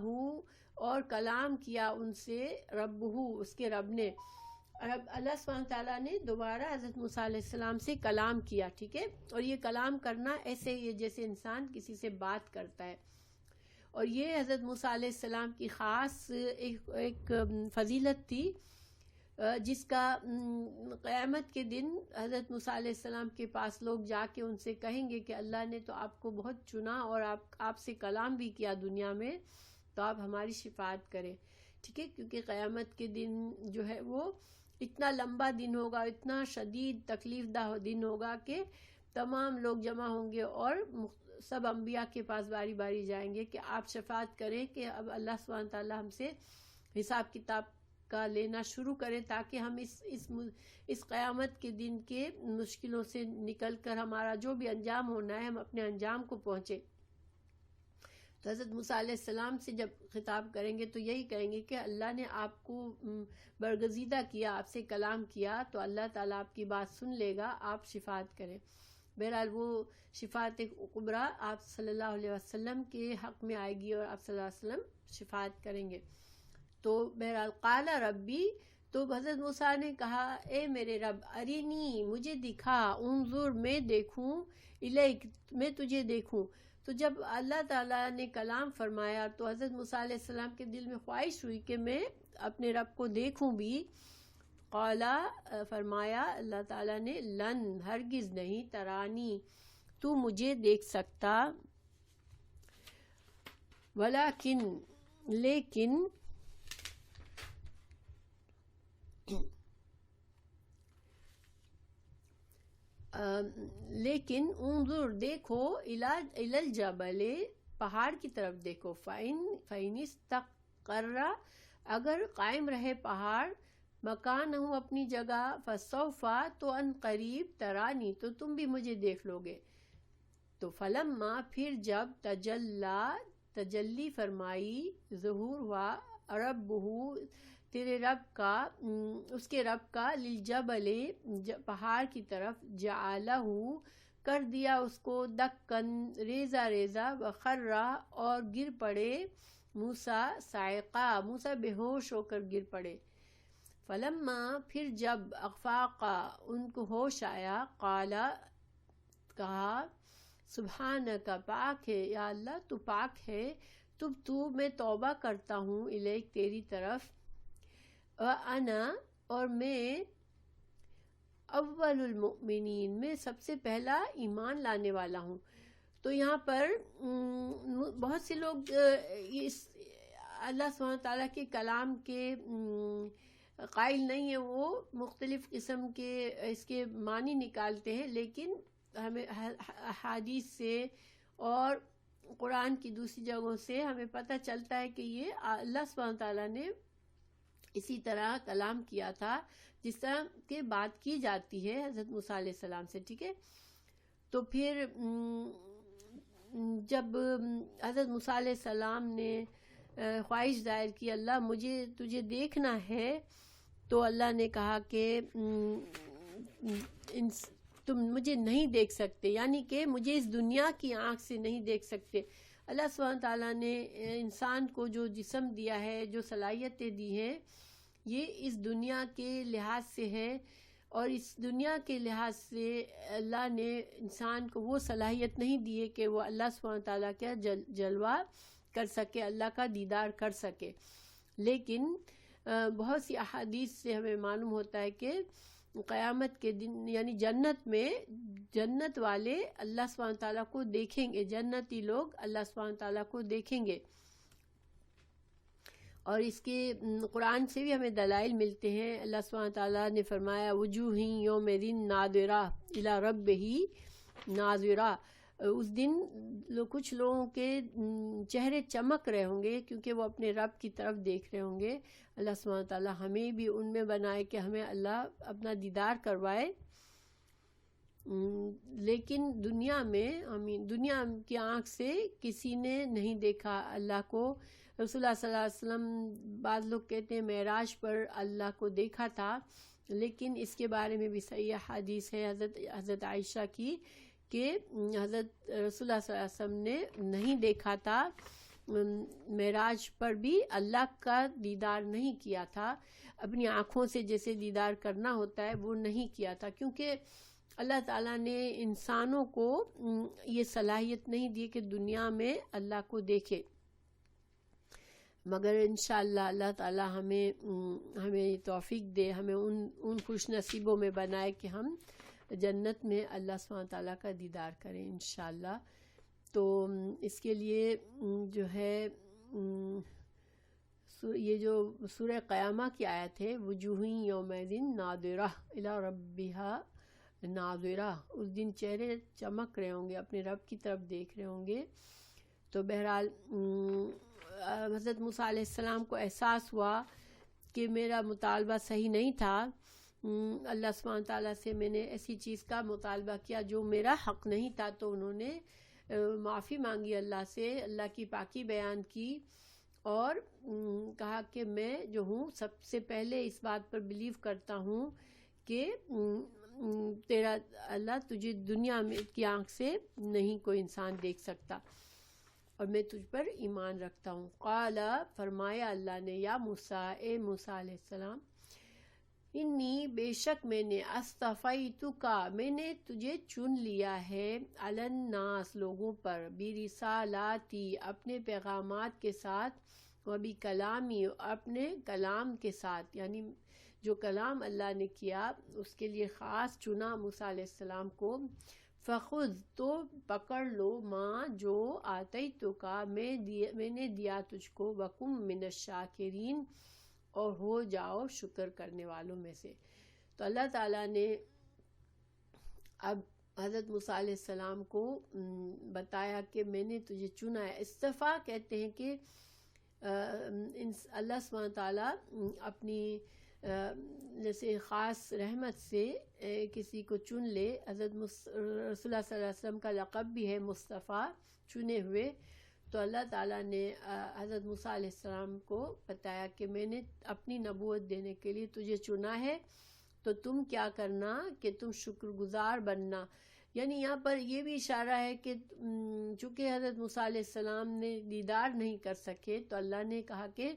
اور کلام کیا ان سے، ربہ، اس کے رب نے. اللہ سبحانہ تعالیٰ نے دوبارہ حضرت موسیٰ علیہ السلام سے کلام کیا، ٹھیک ہے. اور یہ کلام کرنا ایسے ہی ہے جیسے انسان کسی سے بات کرتا ہے. اور یہ حضرت موسیٰ علیہ السلام کی خاص ایک فضیلت تھی، جس کا قیامت کے دن حضرت موسیٰ علیہ السلام کے پاس لوگ جا کے ان سے کہیں گے کہ اللہ نے تو آپ کو بہت چنا اور آپ سے کلام بھی کیا دنیا میں، تو آپ ہماری شفاعت کریں، ٹھیک ہے. کیونکہ قیامت کے دن جو ہے وہ اتنا لمبا دن ہوگا، اتنا شدید تکلیف دہ دن ہوگا کہ تمام لوگ جمع ہوں گے اور سب انبیاء کے پاس باری باری جائیں گے کہ آپ شفاعت کریں کہ اب اللہ سبحانہ تعالیٰ ہم سے حساب کتاب کا لینا شروع کریں، تاکہ ہم اس قیامت کے دن کے مشکلوں سے نکل کر ہمارا جو بھی انجام ہونا ہے ہم اپنے انجام کو پہنچے. تو حضرت موسیٰ علیہ السلام سے جب خطاب کریں گے تو یہی کہیں گے کہ اللہ نے آپ کو برگزیدہ کیا، آپ سے کلام کیا، تو اللہ تعالیٰ آپ کی بات سن لے گا، آپ شفاعت کریں. بہرحال وہ شفاعت کبریٰ آپ صلی اللہ علیہ وسلم کے حق میں آئے گی اور آپ صلی اللہ علیہ وسلم شفاعت کریں گے. تو بہرحال قال ربی، تو حضرت موسیٰ نے کہا اے میرے رب، ارینی، مجھے دکھا، انظر، میں دیکھوں، الیک، میں تجھے دیکھوں. تو جب اللہ تعالیٰ نے کلام فرمایا تو حضرت موسیٰ علیہ السلام کے دل میں خواہش ہوئی کہ میں اپنے رب کو دیکھوں بھی. قالا، فرمایا اللہ تعالیٰ نے، لن، ہرگز نہیں، ترانی، تو مجھے دیکھ سکتا، ولیکن، لیکن انظر، دیکھو، الی الجبل، پہاڑ کی طرف دیکھو، فَإِنِ اسْتَقَرَّ، اگر قائم رہے پہاڑ، مکان ہوں اپنی جگہ، فَسَوْفَ، تو ان قریب، ترانی، تو تم بھی مجھے دیکھ لو گے. تو فلما، پھر جب، تجلی فرمائی، ظہور ہوا، ربہ، تیرے رب کا، اس کے رب کا، للجبل، پہاڑ کی طرف، جعلہ، کر دیا اس کو، دکن، ریزہ ریزہ، وخرّ، اور گر پڑے، موسیٰ صاعقہ، موسیٰ بے ہوش ہو کر گر پڑے. فلما، پھر جب، افاق، ان کو ہوش آیا، قال، کہا، سبحانک، پاک ہے یا اللہ، تو پاک ہے، تو میں توبہ کرتا ہوں، الیک، تیری طرف، انا، اور میں، اول المؤمنین، میں سب سے پہلا ایمان لانے والا ہوں. تو یہاں پر بہت سے لوگ اس اللہ سبحانہ تعالیٰ کے کلام کے قائل نہیں ہیں، وہ مختلف قسم کے اس کے معنی نکالتے ہیں، لیکن ہمیں احادیث سے اور قرآن کی دوسری جگہوں سے ہمیں پتہ چلتا ہے کہ یہ اللہ سبحانہ تعالیٰ نے اسی طرح کلام کیا تھا جس طرح کی بات کی جاتی ہے حضرت موسیٰ علیہ السلام سے، ٹھیک ہے. تو پھر جب حضرت موسیٰ علیہ السلام نے خواہش ظاہر کی، اللہ مجھے تجھے دیکھنا ہے، تو اللہ نے کہا کہ تم مجھے نہیں دیکھ سکتے، یعنی کہ مجھے اس دنیا کی آنکھ سے نہیں دیکھ سکتے. اللہ سبحانہ تعالیٰ نے انسان کو جو جسم دیا ہے، جو صلاحیتیں دی ہیں، یہ اس دنیا کے لحاظ سے ہے، اور اس دنیا کے لحاظ سے اللہ نے انسان کو وہ صلاحیت نہیں دی ہے کہ وہ اللہ سبحانہ تعالیٰ کا جلوہ کر سکے، اللہ کا دیدار کر سکے. لیکن بہت سی احادیث سے ہمیں معلوم ہوتا ہے کہ قیامت کے دن یعنی جنت میں جنت والے اللہ سبحانہ تعالیٰ کو دیکھیں گے، جنتی لوگ اللہ سبحانہ تعالیٰ کو دیکھیں گے. اور اس کے قرآن سے بھی ہمیں دلائل ملتے ہیں. اللہ سبحانہ تعالیٰ نے فرمایا وجوہ یومئذ ناظرہ الی ربہ ناظرہ. اس دن کچھ لوگوں کے چہرے چمک رہے ہوں گے کیونکہ وہ اپنے رب کی طرف دیکھ رہے ہوں گے. اللہ سبحانہ تعالیٰ ہمیں بھی ان میں بنائے کہ ہمیں اللہ اپنا دیدار کروائے. لیکن دنیا میں دنیا کی آنکھ سے کسی نے نہیں دیکھا اللہ کو. رسول اللہ صلی اللہ علیہ وسلم بعض لوگ کہتے ہیں معراج پر اللہ کو دیکھا تھا، لیکن اس کے بارے میں بھی صحیح حدیث ہے حضرت عائشہ کی کہ حضرت رسول اللہ صلی اللہ علیہ وسلم نے نہیں دیکھا تھا، معراج پر بھی اللہ کا دیدار نہیں کیا تھا. اپنی آنکھوں سے جیسے دیدار کرنا ہوتا ہے وہ نہیں کیا تھا، کیونکہ اللہ تعالیٰ نے انسانوں کو یہ صلاحیت نہیں دی کہ دنیا میں اللہ کو دیکھے. مگر انشاءاللہ اللہ تعالیٰ ہمیں توفیق دے، ہمیں ان خوش نصیبوں میں بنائے کہ ہم جنت میں اللہ سبحانہ تعالیٰ کا دیدار کریں انشاءاللہ. تو اس کے لیے جو ہے یہ جو سورہ قیامہ کی آیت ہے وجوہ یومئذ ناظرہ الی ربہا ناظرہ، اس دن چہرے چمک رہے ہوں گے، اپنے رب کی طرف دیکھ رہے ہوں گے. تو بہرحال حضرت موسیٰ علیہ السلام کو احساس ہوا کہ میرا مطالبہ صحیح نہیں تھا، اللہ سبحانہ تعالیٰ سے میں نے ایسی چیز کا مطالبہ کیا جو میرا حق نہیں تھا. تو انہوں نے معافی مانگی اللہ سے، اللہ کی پاکی بیان کی اور کہا کہ میں جو ہوں سب سے پہلے اس بات پر بلیو کرتا ہوں کہ تیرا اللہ تجھے دنیا میں کی آنکھ سے نہیں کوئی انسان دیکھ سکتا اور میں تجھ پر ایمان رکھتا ہوں. قال فرمایا اللہ نے یا موسیٰ اے موسیٰ علیہ السلام انی بے شک میں نے اصطفیتک میں نے تجھے چن لیا ہے علی الناس لوگوں پر برسالاتی اپنے پیغامات کے ساتھ وبکلامی اپنے کلام کے ساتھ، یعنی جو کلام اللہ نے کیا اس کے لیے خاص چنا موسیٰ علیہ السلام کو. فخذ تو پکڑ لو ماں جو آتیتک میں نے دیا تجھ کو وکم من الشاکرین اور ہو جاؤ شکر کرنے والوں میں سے. تو اللہ تعالیٰ نے اب حضرت موسیٰ علیہ السلام کو بتایا کہ میں نے تجھے چنا ہے. استفا کہتے ہیں کہ اللہ سبحانہ تعالیٰ اپنی جیسے خاص رحمت سے کسی کو چن لے. حضرت رسول اللہ صلی اللہ علیہ وسلم کا لقب بھی ہے مصطفیٰ، چنے ہوئے. تو اللہ تعالیٰ نے حضرت موسیٰ علیہ السلام کو بتایا کہ میں نے اپنی نبوت دینے کے لیے تجھے چنا ہے، تو تم کیا کرنا کہ تم شکر گزار بننا. یعنی یہاں پر یہ بھی اشارہ ہے کہ چونکہ حضرت موسیٰ علیہ السلام نے دیدار نہیں کر سکے تو اللہ نے کہا کہ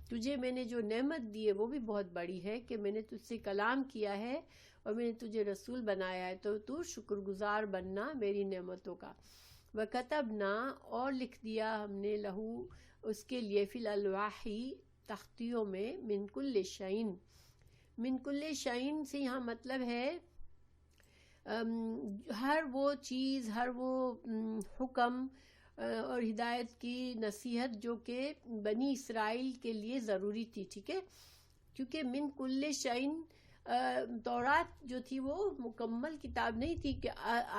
تجھے میں نے جو نعمت دی ہے وہ بھی بہت بڑی ہے کہ میں نے تجھ سے کلام کیا ہے اور میں نے تجھے رسول بنایا ہے، تو تو شکر گزار بننا میری نعمتوں کا. وَكَتَبْنَا اور لکھ دیا ہم نے لہو اس کے لیے فی الالواح تختیوں میں من کل شعین. من کل شعین سے یہاں مطلب ہے ہر وہ چیز، ہر وہ حکم اور ہدایت کی نصیحت جو کہ بنی اسرائیل کے لیے ضروری تھی. ٹھیک ہے، کیونکہ من کل شعین تورات جو تھی وہ مکمل کتاب نہیں تھی کہ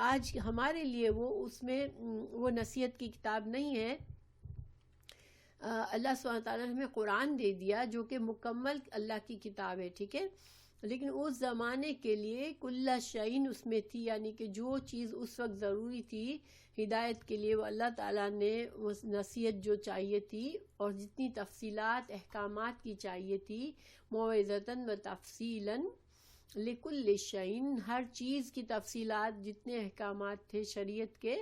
آج ہمارے لیے وہ اس میں وہ نصیحت کی کتاب نہیں ہے. اللہ سبحانہ تعالیٰ نے ہمیں قرآن دے دیا جو کہ مکمل اللہ کی کتاب ہے. ٹھیک ہے، لیکن اس زمانے کے لیے کل شعین اس میں تھی، یعنی کہ جو چیز اس وقت ضروری تھی ہدایت کے لیے وہ اللہ تعالیٰ نے وہ نصیحت جو چاہیے تھی اور جتنی تفصیلات احکامات کی چاہیے تھی موعظۃً و تفصیلاً لکل شعین، ہر چیز کی تفصیلات جتنے احکامات تھے شریعت کے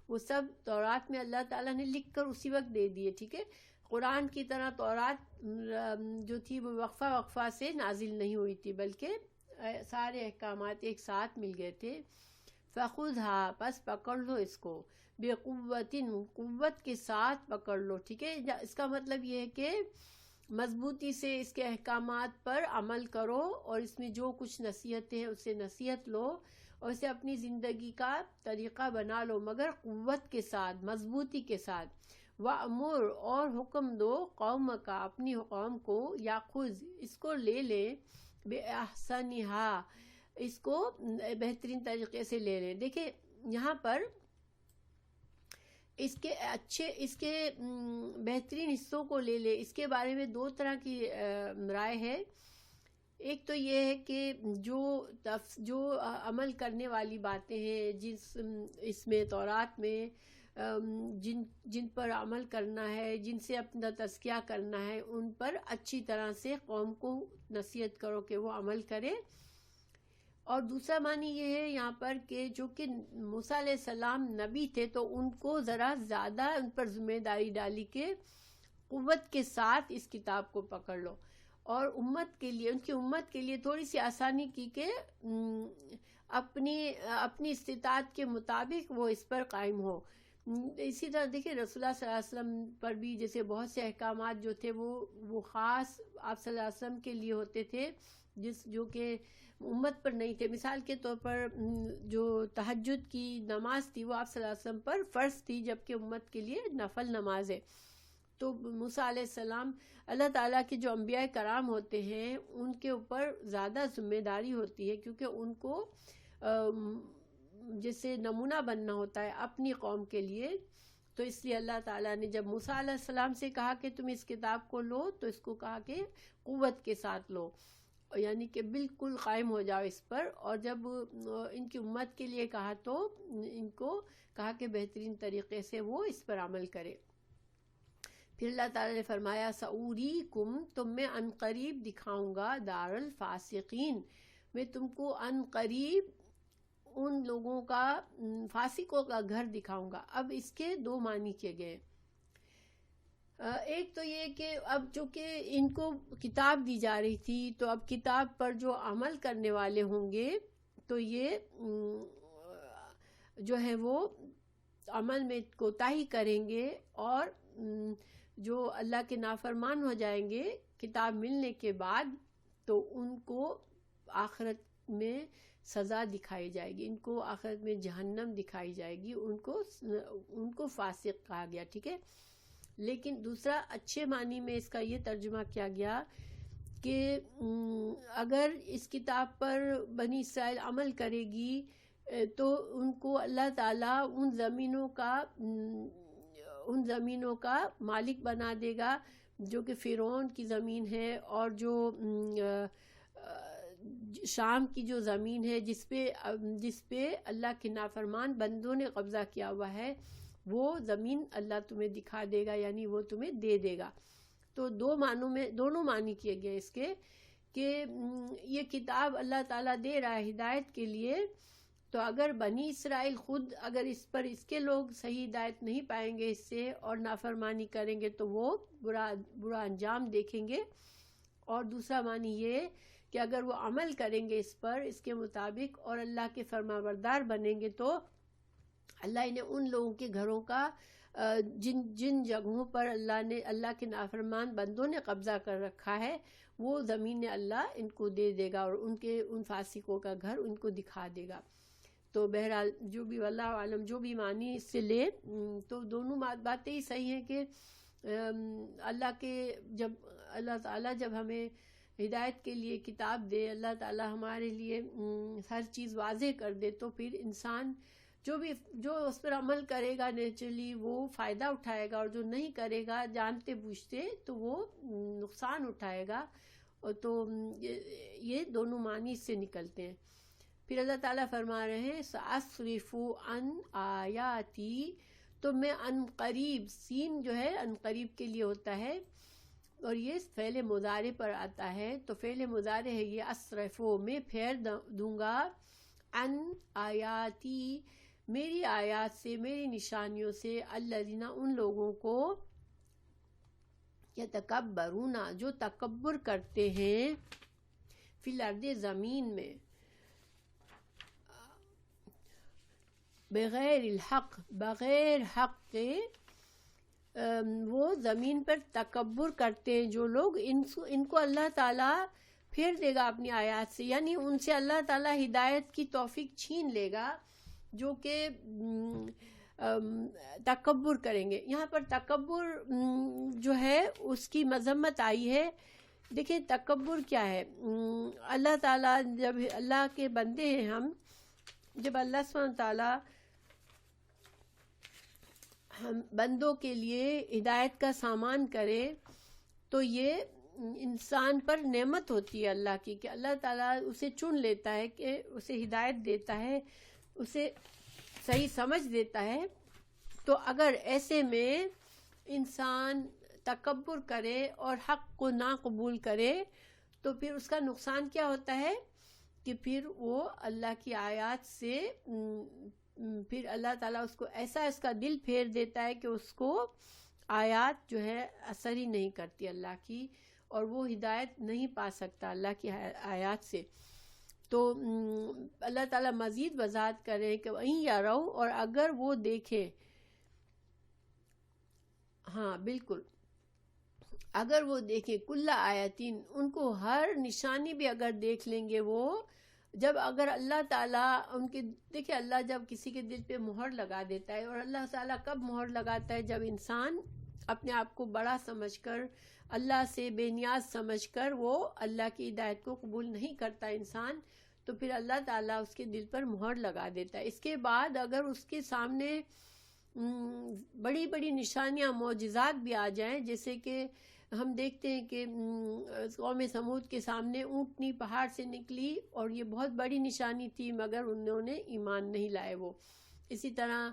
وہ سب تورات میں اللہ تعالیٰ نے لکھ کر اسی وقت دے دیے. ٹھیک ہے، قرآن کی طرح تورات جو تھی وہ وقفہ وقفہ سے نازل نہیں ہوئی تھی بلکہ سارے احکامات ایک ساتھ مل گئے تھے. فخذھا پس پکڑ لو اس کو، بقوتن قوت کے ساتھ پکڑ لو، ٹھیک ہے. اس کا مطلب یہ ہے کہ مضبوطی سے اس کے احکامات پر عمل کرو اور اس میں جو کچھ نصیحتیں ہیں اس سے نصیحت لو اور اسے اپنی زندگی کا طریقہ بنا لو، مگر قوت کے ساتھ، مضبوطی کے ساتھ. وَأْمُرْ اور حکم دو قوم کا، اپنی قوم کو، یاخذ اس کو لے لے، بِأَحْسَنِهَا اس کو بہترین طریقے سے لے لیں. دیکھیں یہاں پر اس کے اچھے، اس کے بہترین حصوں کو لے لے. اس کے بارے میں دو طرح کی رائے ہے. ایک تو یہ ہے کہ جو عمل کرنے والی باتیں ہیں، اس میں تورات میں جن پر عمل کرنا ہے، جن سے اپنا تزکیہ کرنا ہے، ان پر اچھی طرح سے قوم کو نصیحت کرو کہ وہ عمل کرے. اور دوسرا معنی یہ ہے یہاں پر کہ جو کہ موسیٰ علیہ السلام نبی تھے تو ان کو ذرا زیادہ ان پر ذمہ داری ڈالی کہ قوت کے ساتھ اس کتاب کو پکڑ لو، اور امت کے لیے، ان کی امت کے لیے تھوڑی سی آسانی کی کہ اپنی استطاعت کے مطابق وہ اس پر قائم ہو. اسی طرح دیکھیں رسول اللہ صلی اللہ علیہ وسلم پر بھی جیسے بہت سے احکامات جو تھے وہ خاص آپ صلی اللہ علیہ وسلم کے لیے ہوتے تھے، جو کہ امت پر نہیں تھے. مثال کے طور پر جو تہجد کی نماز تھی وہ آپ صلی اللہ علیہ وسلم پر فرض تھی، جبکہ امت کے لیے نفل نماز ہے. تو موسیٰ علیہ السلام، اللہ تعالیٰ کے جو انبیاء کرام ہوتے ہیں ان کے اوپر زیادہ ذمہ داری ہوتی ہے، کیونکہ ان کو جیسے نمونہ بننا ہوتا ہے اپنی قوم کے لیے. تو اس لیے اللہ تعالیٰ نے جب موسیٰ علیہ السلام سے کہا کہ تم اس کتاب کو لو تو اس کو کہا کہ قوت کے ساتھ لو، یعنی کہ بالکل قائم ہو جاؤ اس پر. اور جب ان کی امت کے لیے کہا تو ان کو کہا کہ بہترین طریقے سے وہ اس پر عمل کرے. پھر اللہ تعالیٰ نے فرمایا سأوریکم تم میں ان قریب دکھاؤں گا دار الفاسقین، میں تم کو ان قریب ان لوگوں کا، فاسقوں کا گھر دکھاؤں گا. اب اس کے دو معنی کیے گئے. ایک تو یہ کہ اب چونکہ ان کو کتاب دی جا رہی تھی تو اب کتاب پر جو عمل کرنے والے ہوں گے تو یہ جو ہے وہ عمل میں کوتاہی کریں گے، اور جو اللہ کے نافرمان ہو جائیں گے کتاب ملنے کے بعد تو ان کو آخرت میں سزا دکھائی جائے گی، ان کو آخرت میں جہنم دکھائی جائے گی، ان کو فاسق کہا گیا، ٹھیک ہے. لیکن دوسرا اچھے معنی میں اس کا یہ ترجمہ کیا گیا کہ اگر اس کتاب پر بنی اسرائیل عمل کرے گی تو ان کو اللہ تعالیٰ ان زمینوں کا مالک بنا دے گا جو کہ فرعون کی زمین ہے، اور جو شام کی جو زمین ہے جس پہ اللہ کے نافرمان بندوں نے قبضہ کیا ہوا ہے، وہ زمین اللہ تمہیں دکھا دے گا، یعنی وہ تمہیں دے دے گا. تو دونوں معنی کیے گئے اس کے کہ یہ کتاب اللہ تعالیٰ دے رہا ہے ہدایت کے لیے، تو اگر بنی اسرائیل خود اگر اس کے لوگ صحیح ہدایت نہیں پائیں گے اس سے اور نافرمانی کریں گے تو وہ برا انجام دیکھیں گے. اور دوسرا معنی یہ کہ اگر وہ عمل کریں گے اس پر، اس کے مطابق، اور اللہ کے فرمانبردار بنیں گے تو اللہ نے ان لوگوں کے گھروں کا جن جگہوں پر اللہ کے نافرمان بندوں نے قبضہ کر رکھا ہے وہ زمین اللہ ان کو دے دے گا، اور ان فاسقوں کا گھر ان کو دکھا دے گا. تو بہرحال جو بھی واللہ عالم جو بھی معنی اس سے لے تو دونوں باتیں ہی صحیح ہیں کہ اللہ تعالیٰ جب ہمیں ہدایت کے لیے کتاب دے، اللہ تعالیٰ ہمارے لیے ہر چیز واضح کر دے، تو پھر انسان جو اس پر عمل کرے گا نیچرلی وہ فائدہ اٹھائے گا، اور جو نہیں کرے گا جانتے بوجھتے تو وہ نقصان اٹھائے گا. تو یہ دونوں معنی اس سے نکلتے ہیں. پھر اللہ تعالیٰ فرما رہے ہیں سأصرف عن آیاتی، تو میں ان قریب، سین جو ہے ان قریب کے لیے ہوتا ہے اور یہ فعل مضارع پر آتا ہے، تو فعل مضارع ہے یہ اصرفو، میں پھیر دوں گا، ان آیاتی میری آیات سے، میری نشانیوں سے، الذین ان لوگوں کو، یتکبرون جو تکبر کرتے ہیں، فی الارض زمین میں، بغیر الحق، بغیر حق کے وہ زمین پر تکبر کرتے ہیں جو لوگ، ان کو اللہ تعالیٰ پھیر دے گا اپنی آیات سے، یعنی ان سے اللہ تعالیٰ ہدایت کی توفیق چھین لے گا جو کہ تکبر کریں گے۔ یہاں پر تکبر جو ہے اس کی مذمت آئی ہے۔ دیکھیں تکبر کیا ہے، اللہ تعالیٰ جب اللہ کے بندے ہیں ہم، جب اللہ سبحانہ تعالیٰ ہم بندوں کے لیے ہدایت کا سامان کرے تو یہ انسان پر نعمت ہوتی ہے اللہ کی، کہ اللہ تعالیٰ اسے چن لیتا ہے، کہ اسے ہدایت دیتا ہے، اسے صحیح سمجھ دیتا ہے۔ تو اگر ایسے میں انسان تکبر کرے اور حق کو نہ قبول کرے تو پھر اس کا نقصان کیا ہوتا ہے کہ پھر وہ اللہ کی آیات سے پھر اللہ تعالیٰ اس کو ایسا اس کا دل پھیر دیتا ہے کہ اس کو آیات جو ہے اثر ہی نہیں کرتی اللہ کی، اور وہ ہدایت نہیں پا سکتا اللہ کی آیات سے۔ تو اللہ تعالیٰ مزید وضاحت کر رہے ہیں کہ وہیں یا رہو، اور اگر وہ دیکھیں، ہاں بالکل، اگر وہ دیکھیں کل آیاتین، ان کو ہر نشانی بھی اگر دیکھ لیں گے وہ، جب اگر اللہ تعالیٰ ان کے، دیکھیں اللہ جب کسی کے دل پہ مہر لگا دیتا ہے، اور اللہ تعالیٰ کب مہر لگاتا ہے؟ جب انسان اپنے آپ کو بڑا سمجھ کر، اللہ سے بے نیاز سمجھ کر وہ اللہ کی ہدایت کو قبول نہیں کرتا انسان، تو پھر اللہ تعالیٰ اس کے دل پر مہر لگا دیتا ہے۔ اس کے بعد اگر اس کے سامنے بڑی بڑی نشانیاں، معجزات بھی آ جائیں، جیسے کہ ہم دیکھتے ہیں کہ قوم سمود کے سامنے اونٹنی پہاڑ سے نکلی اور یہ بہت بڑی نشانی تھی، مگر انہوں نے ایمان نہیں لائے وہ۔ اسی طرح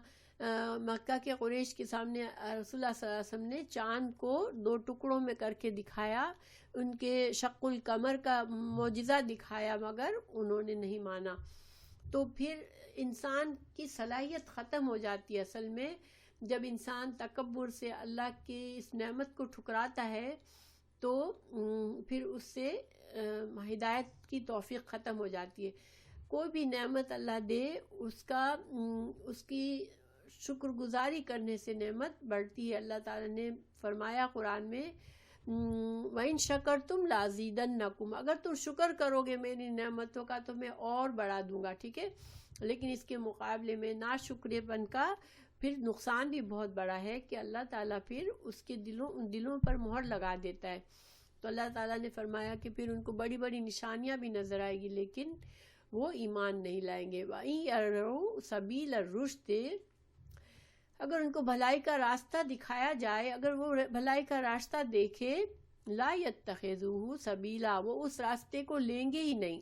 مکہ کے قریش کے سامنے رسول اللہ صلی اللہ علیہ وسلم نے چاند کو 2 ٹکڑوں میں کر کے دکھایا، ان کے شق القمر کا معجزہ دکھایا، مگر انہوں نے نہیں مانا۔ تو پھر انسان کی صلاحیت ختم ہو جاتی ہے اصل میں، جب انسان تکبر سے اللہ کی اس نعمت کو ٹھکراتا ہے تو پھر اس سے ہدایت کی توفیق ختم ہو جاتی ہے۔ کوئی بھی نعمت اللہ دے اس کی شکر گزاری کرنے سے نعمت بڑھتی ہے۔ اللہ تعالیٰ نے فرمایا قرآن میں وَإِن شَكَرْتُمْ لَأَزِيدَنَّكُمْ، اگر تم شکر کرو گے میری نعمتوں کا تو میں اور بڑھا دوں گا، ٹھیک ہے۔ لیکن اس کے مقابلے میں ناشکرے پن کا پھر نقصان بھی بہت بڑا ہے کہ اللہ تعالیٰ پھر اس کے دلوں پر مہر لگا دیتا ہے۔ تو اللہ تعالیٰ نے فرمایا کہ پھر ان کو بڑی بڑی نشانیاں بھی نظر آئے گی لیکن وہ ایمان نہیں لائیں گے۔ وَإِن يَرَوْا سَبِيلَ الرُّشْدِ، اگر ان کو بھلائی کا راستہ دکھایا جائے، اگر وہ بھلائی کا راستہ دیکھے، لا يَتَّخِذُوهُ سَبِيلًا، وہ اس راستے کو لیں گے ہی نہیں۔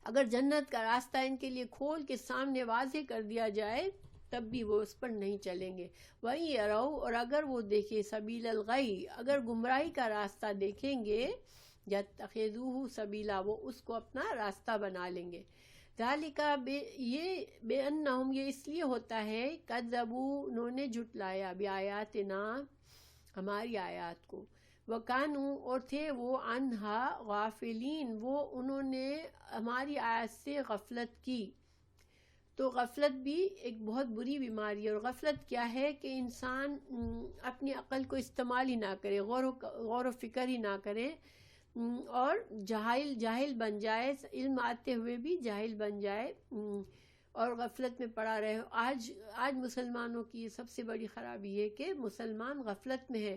اگر جنت کا راستہ ان کے لیے کھول کے سامنے واضح کر دیا جائے تب بھی وہ اس پر نہیں چلیں گے۔ وَإِن يَرَوْا، اور اگر وہ دیکھیں سبیل الغی، اگر گمراہی کا راستہ دیکھیں گے، يَتَّخِذُوهُ سَبِيلًا، وہ اس کو اپنا راستہ بنا لیں گے۔ ذَلِكَ، یہ بِأَنَّهُمْ، یہ اس لیے ہوتا ہے، كَذَّبُوا، انہوں نے جھٹلایا، بِآيَاتِنَا، ہماری آیات کو، وَكَانُوا، اور تھے وہ، عَنْهَا غافلین، وہ انہوں نے ہماری آیات سے غفلت کی۔ تو غفلت بھی ایک بہت بری بیماری ہے، اور غفلت کیا ہے کہ انسان اپنی عقل کو استعمال ہی نہ کرے، غور و فکر ہی نہ کرے، اور جاہل بن جائے، علم آتے ہوئے بھی جاہل بن جائے اور غفلت میں پڑا رہے۔ آج مسلمانوں کی سب سے بڑی خرابی ہے کہ مسلمان غفلت میں ہے،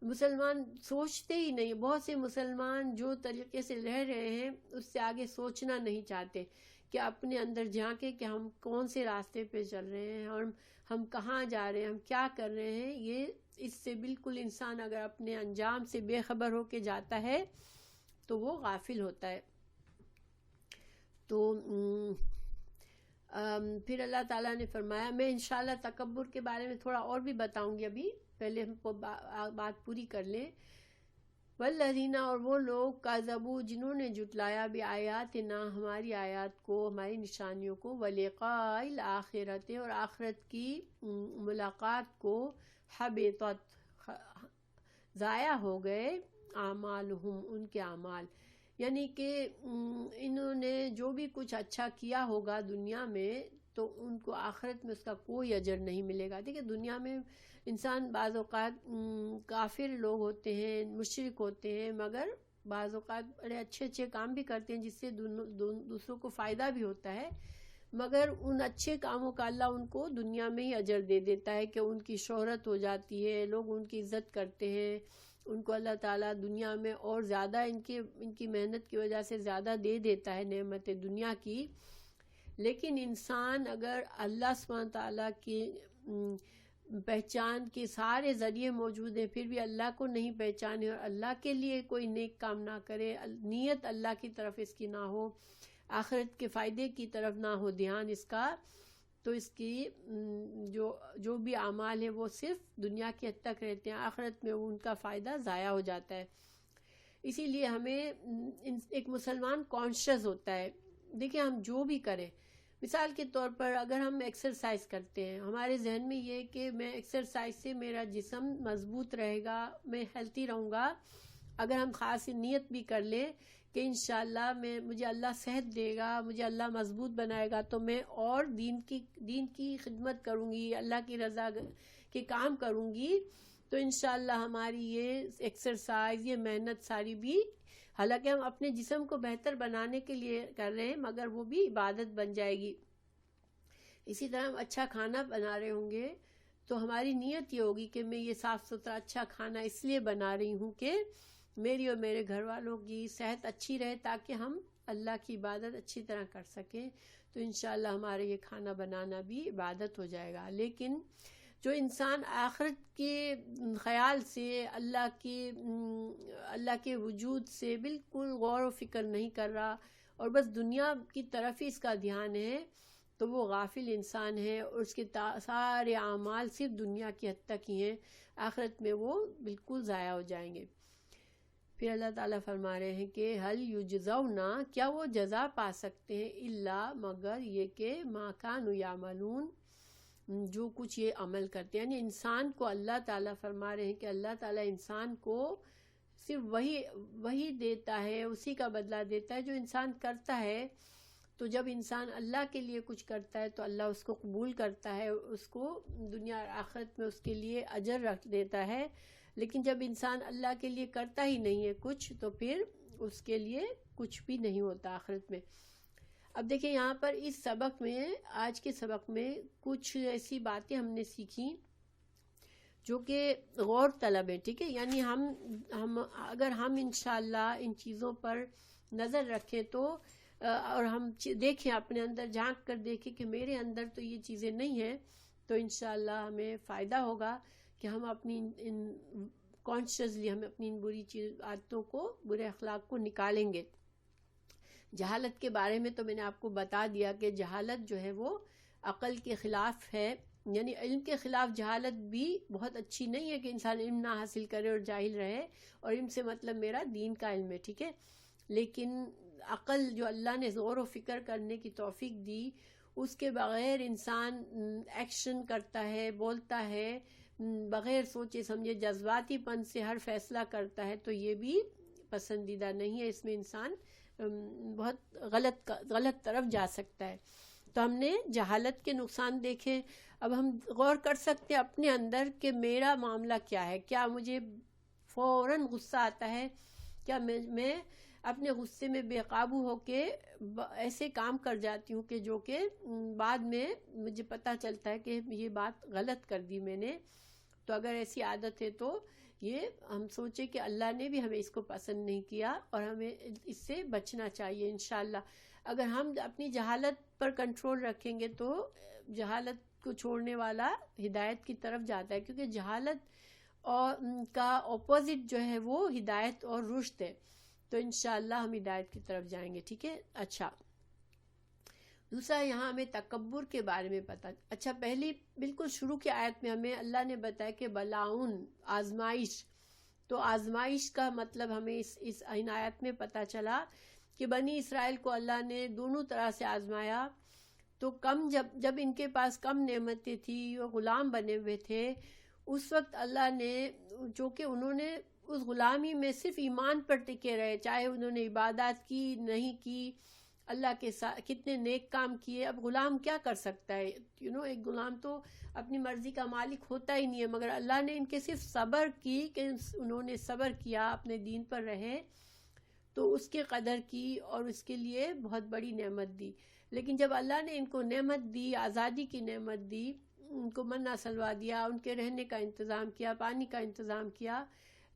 مسلمان سوچتے ہی نہیں۔ بہت سے مسلمان جو طریقے سے رہ رہے ہیں اس سے آگے سوچنا نہیں چاہتے کہ اپنے اندر جھانکے کہ ہم کون سے راستے پہ چل رہے ہیں اور ہم کہاں جا رہے ہیں، ہم کیا کر رہے ہیں۔ یہ اس سے بالکل انسان اگر اپنے انجام سے بے خبر ہو کے جاتا ہے تو وہ غافل ہوتا ہے۔ تو پھر اللہ تعالیٰ نے فرمایا، میں انشاءاللہ تکبر کے بارے میں تھوڑا اور بھی بتاؤں گی، ابھی پہلے ہم کو بات پوری کر لیں۔ والذین، اور وہ لوگ، کذبوا، جنہوں نے جھٹلایا، بآیاتنا، ہماری آیات کو، ہماری نشانیوں کو، ولقاء الآخرۃ، اور آخرت کی ملاقات کو، حبطت، ضائع ہو گئے، اعمالہم، ان کے اعمال، یعنی کہ انہوں نے جو بھی کچھ اچھا کیا ہوگا دنیا میں تو ان کو آخرت میں اس کا کوئی اجر نہیں ملے گا. دیکھیں دنیا میں انسان بعض اوقات کافر لوگ ہوتے ہیں، مشرک ہوتے ہیں، مگر بعض اوقات بڑے اچھے اچھے کام بھی کرتے ہیں جس سے دوسروں کو فائدہ بھی ہوتا ہے، مگر ان اچھے کاموں کا اللہ ان کو دنیا میں ہی اجر دے دیتا ہے کہ ان کی شہرت ہو جاتی ہے، لوگ ان کی عزت کرتے ہیں، ان کو اللہ تعالیٰ دنیا میں اور زیادہ ان کی محنت کی وجہ سے زیادہ دے دیتا ہے نعمت دنیا کی. لیکن انسان اگر اللہ سبحانہ تعالیٰ کی پہچان کے سارے ذریعے موجود ہیں پھر بھی اللہ کو نہیں پہچانے اور اللہ کے لیے کوئی نیک کام نہ کرے، نیت اللہ کی طرف اس کی نہ ہو، آخرت کے فائدے کی طرف نہ ہو دھیان اس کا، تو اس کی جو بھی اعمال ہے وہ صرف دنیا کی حد تک رہتے ہیں، آخرت میں ان کا فائدہ ضائع ہو جاتا ہے. اسی لیے ہمیں ایک مسلمان کانشیس ہوتا ہے. دیکھیں ہم جو بھی کریں، مثال کے طور پر اگر ہم ایکسرسائز کرتے ہیں، ہمارے ذہن میں یہ کہ میں ایکسرسائز سے میرا جسم مضبوط رہے گا، میں ہیلتھی رہوں گا. اگر ہم خاص نیت بھی کر لیں کہ انشاءاللہ مجھے اللہ صحت دے گا، مجھے اللہ مضبوط بنائے گا تو میں اور دین کی خدمت کروں گی، اللہ کی رضا کے کام کروں گی، تو انشاءاللہ ہماری یہ ایکسرسائز، یہ محنت ساری بھی، حالانکہ ہم اپنے جسم کو بہتر بنانے کے لیے کر رہے ہیں مگر وہ بھی عبادت بن جائے گی. اسی طرح ہم اچھا کھانا بنا رہے ہوں گے تو ہماری نیت یہ ہوگی کہ میں یہ صاف ستھرا اچھا کھانا اس لیے بنا رہی ہوں کہ میری اور میرے گھر والوں کی صحت اچھی رہے تاکہ ہم اللہ کی عبادت اچھی طرح کر سکیں، تو انشاءاللہ ہمارا یہ کھانا بنانا بھی عبادت ہو جائے گا. لیکن جو انسان آخرت کے خیال سے اللہ کے وجود سے بالکل غور و فکر نہیں کر رہا اور بس دنیا کی طرف ہی اس کا دھیان ہے، تو وہ غافل انسان ہے اور اس کے سارے اعمال صرف دنیا کی حد تک ہی ہیں، آخرت میں وہ بالکل ضائع ہو جائیں گے. پھر اللہ تعالیٰ فرما رہے ہیں کہ حل یجزون، کیا وہ جزا پا سکتے ہیں، الا مگر یہ کہ ما کانوا یعملون، جو کچھ یہ عمل کرتے ہیں. یعنی انسان کو اللہ تعالیٰ فرما رہے ہیں کہ اللہ تعالیٰ انسان کو صرف وہی دیتا ہے، اسی کا بدلہ دیتا ہے جو انسان کرتا ہے. تو جب انسان اللہ کے لیے کچھ کرتا ہے تو اللہ اس کو قبول کرتا ہے، اس کو دنیا اور آخرت میں اس کے لیے اجر رکھ دیتا ہے. لیکن جب انسان اللہ کے لیے کرتا ہی نہیں ہے کچھ تو پھر اس کے لیے کچھ بھی نہیں ہوتا آخرت میں. اب دیکھیں یہاں پر اس سبق میں، آج کے سبق میں کچھ ایسی باتیں ہم نے سیکھی جو کہ غور طلب ہے، ٹھیک ہے. یعنی اگر ہم انشاءاللہ ان چیزوں پر نظر رکھیں تو اور ہم دیکھیں اپنے اندر، جھانک کر دیکھیں کہ میرے اندر تو یہ چیزیں نہیں ہیں، تو انشاءاللہ ہمیں فائدہ ہوگا کہ ہم اپنی کانشیسلی ہم اپنی ان بری عادتوں کو، برے اخلاق کو نکالیں گے. جہالت کے بارے میں تو میں نے آپ کو بتا دیا کہ جہالت جو ہے وہ عقل کے خلاف ہے، یعنی علم کے خلاف جہالت بھی بہت اچھی نہیں ہے کہ انسان علم نہ حاصل کرے اور جاہل رہے، اور علم سے مطلب میرا دین کا علم ہے، ٹھیک ہے. لیکن عقل جو اللہ نے غور و فکر کرنے کی توفیق دی، اس کے بغیر انسان ایکشن کرتا ہے، بولتا ہے، بغیر سوچے سمجھے جذباتی پن سے ہر فیصلہ کرتا ہے، تو یہ بھی پسندیدہ نہیں ہے. اس میں انسان بہت غلط طرف جا سکتا ہے. تو ہم نے جہالت کے نقصان دیکھے. اب ہم غور کر سکتے ہیں اپنے اندر کہ میرا معاملہ کیا ہے. کیا مجھے فوراً غصہ آتا ہے؟ کیا میں اپنے غصے میں بے قابو ہو کے ایسے کام کر جاتی ہوں کہ جو کہ بعد میں مجھے پتہ چلتا ہے کہ یہ بات غلط کر دی میں نے؟ تو اگر ایسی عادت ہے تو یہ ہم سوچیں کہ اللہ نے بھی ہمیں اس کو پسند نہیں کیا اور ہمیں اس سے بچنا چاہیے انشاءاللہ. اگر ہم اپنی جہالت پر کنٹرول رکھیں گے تو جہالت کو چھوڑنے والا ہدایت کی طرف جاتا ہے، کیونکہ جہالت کا اپوزٹ جو ہے وہ ہدایت اور رشد ہے. تو انشاءاللہ ہم ہدایت کی طرف جائیں گے، ٹھیک ہے. اچھا، دوسرا یہاں ہمیں تکبر کے بارے میں پتا. اچھا، پہلی بالکل شروع کی آیت میں ہمیں اللہ نے بتایا کہ بلاؤن، آزمائش. تو آزمائش کا مطلب ہمیں اس آیت میں پتا چلا کہ بنی اسرائیل کو اللہ نے دونوں طرح سے آزمایا. تو جب ان کے پاس کم نعمتیں تھی، وہ غلام بنے ہوئے تھے، اس وقت اللہ نے، جو کہ انہوں نے اس غلامی میں صرف ایمان پر ٹکے رہے، چاہے انہوں نے عبادات کی نہیں کی، اللہ کے ساتھ کتنے نیک کام کیے. اب غلام کیا کر سکتا ہے؟ ایک غلام تو اپنی مرضی کا مالک ہوتا ہی نہیں ہے، مگر اللہ نے ان کے صرف صبر کی کہ انہوں نے صبر کیا، اپنے دین پر رہے، تو اس کے قدر کی اور اس کے لیے بہت بڑی نعمت دی. لیکن جب اللہ نے ان کو نعمت دی، آزادی کی نعمت دی، ان کو منع سلوا دیا، ان کے رہنے کا انتظام کیا، پانی کا انتظام کیا،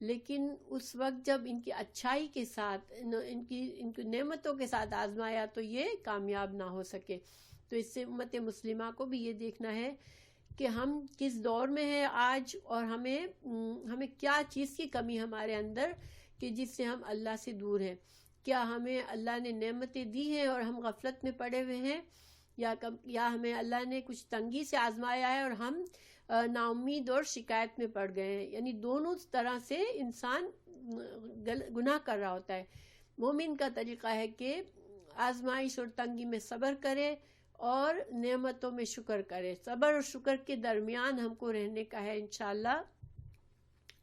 لیکن اس وقت جب ان کی اچھائی کے ساتھ ان کی نعمتوں کے ساتھ آزمایا تو یہ کامیاب نہ ہو سکے. تو اس سے امت مسلمہ کو بھی یہ دیکھنا ہے کہ ہم کس دور میں ہیں آج، اور ہمیں کیا چیز کی کمی ہمارے اندر کہ جس سے ہم اللہ سے دور ہیں. کیا ہمیں اللہ نے نعمتیں دی ہیں اور ہم غفلت میں پڑے ہوئے ہیں، یا ہمیں اللہ نے کچھ تنگی سے آزمایا ہے اور ہم نا امید اور شکایت میں پڑ گئے ہیں. یعنی دونوں طرح سے انسان گناہ کر رہا ہوتا ہے. مومن کا طریقہ ہے کہ آزمائش اور تنگی میں صبر کرے اور نعمتوں میں شکر کرے. صبر اور شکر کے درمیان ہم کو رہنے کا ہے انشاءاللہ،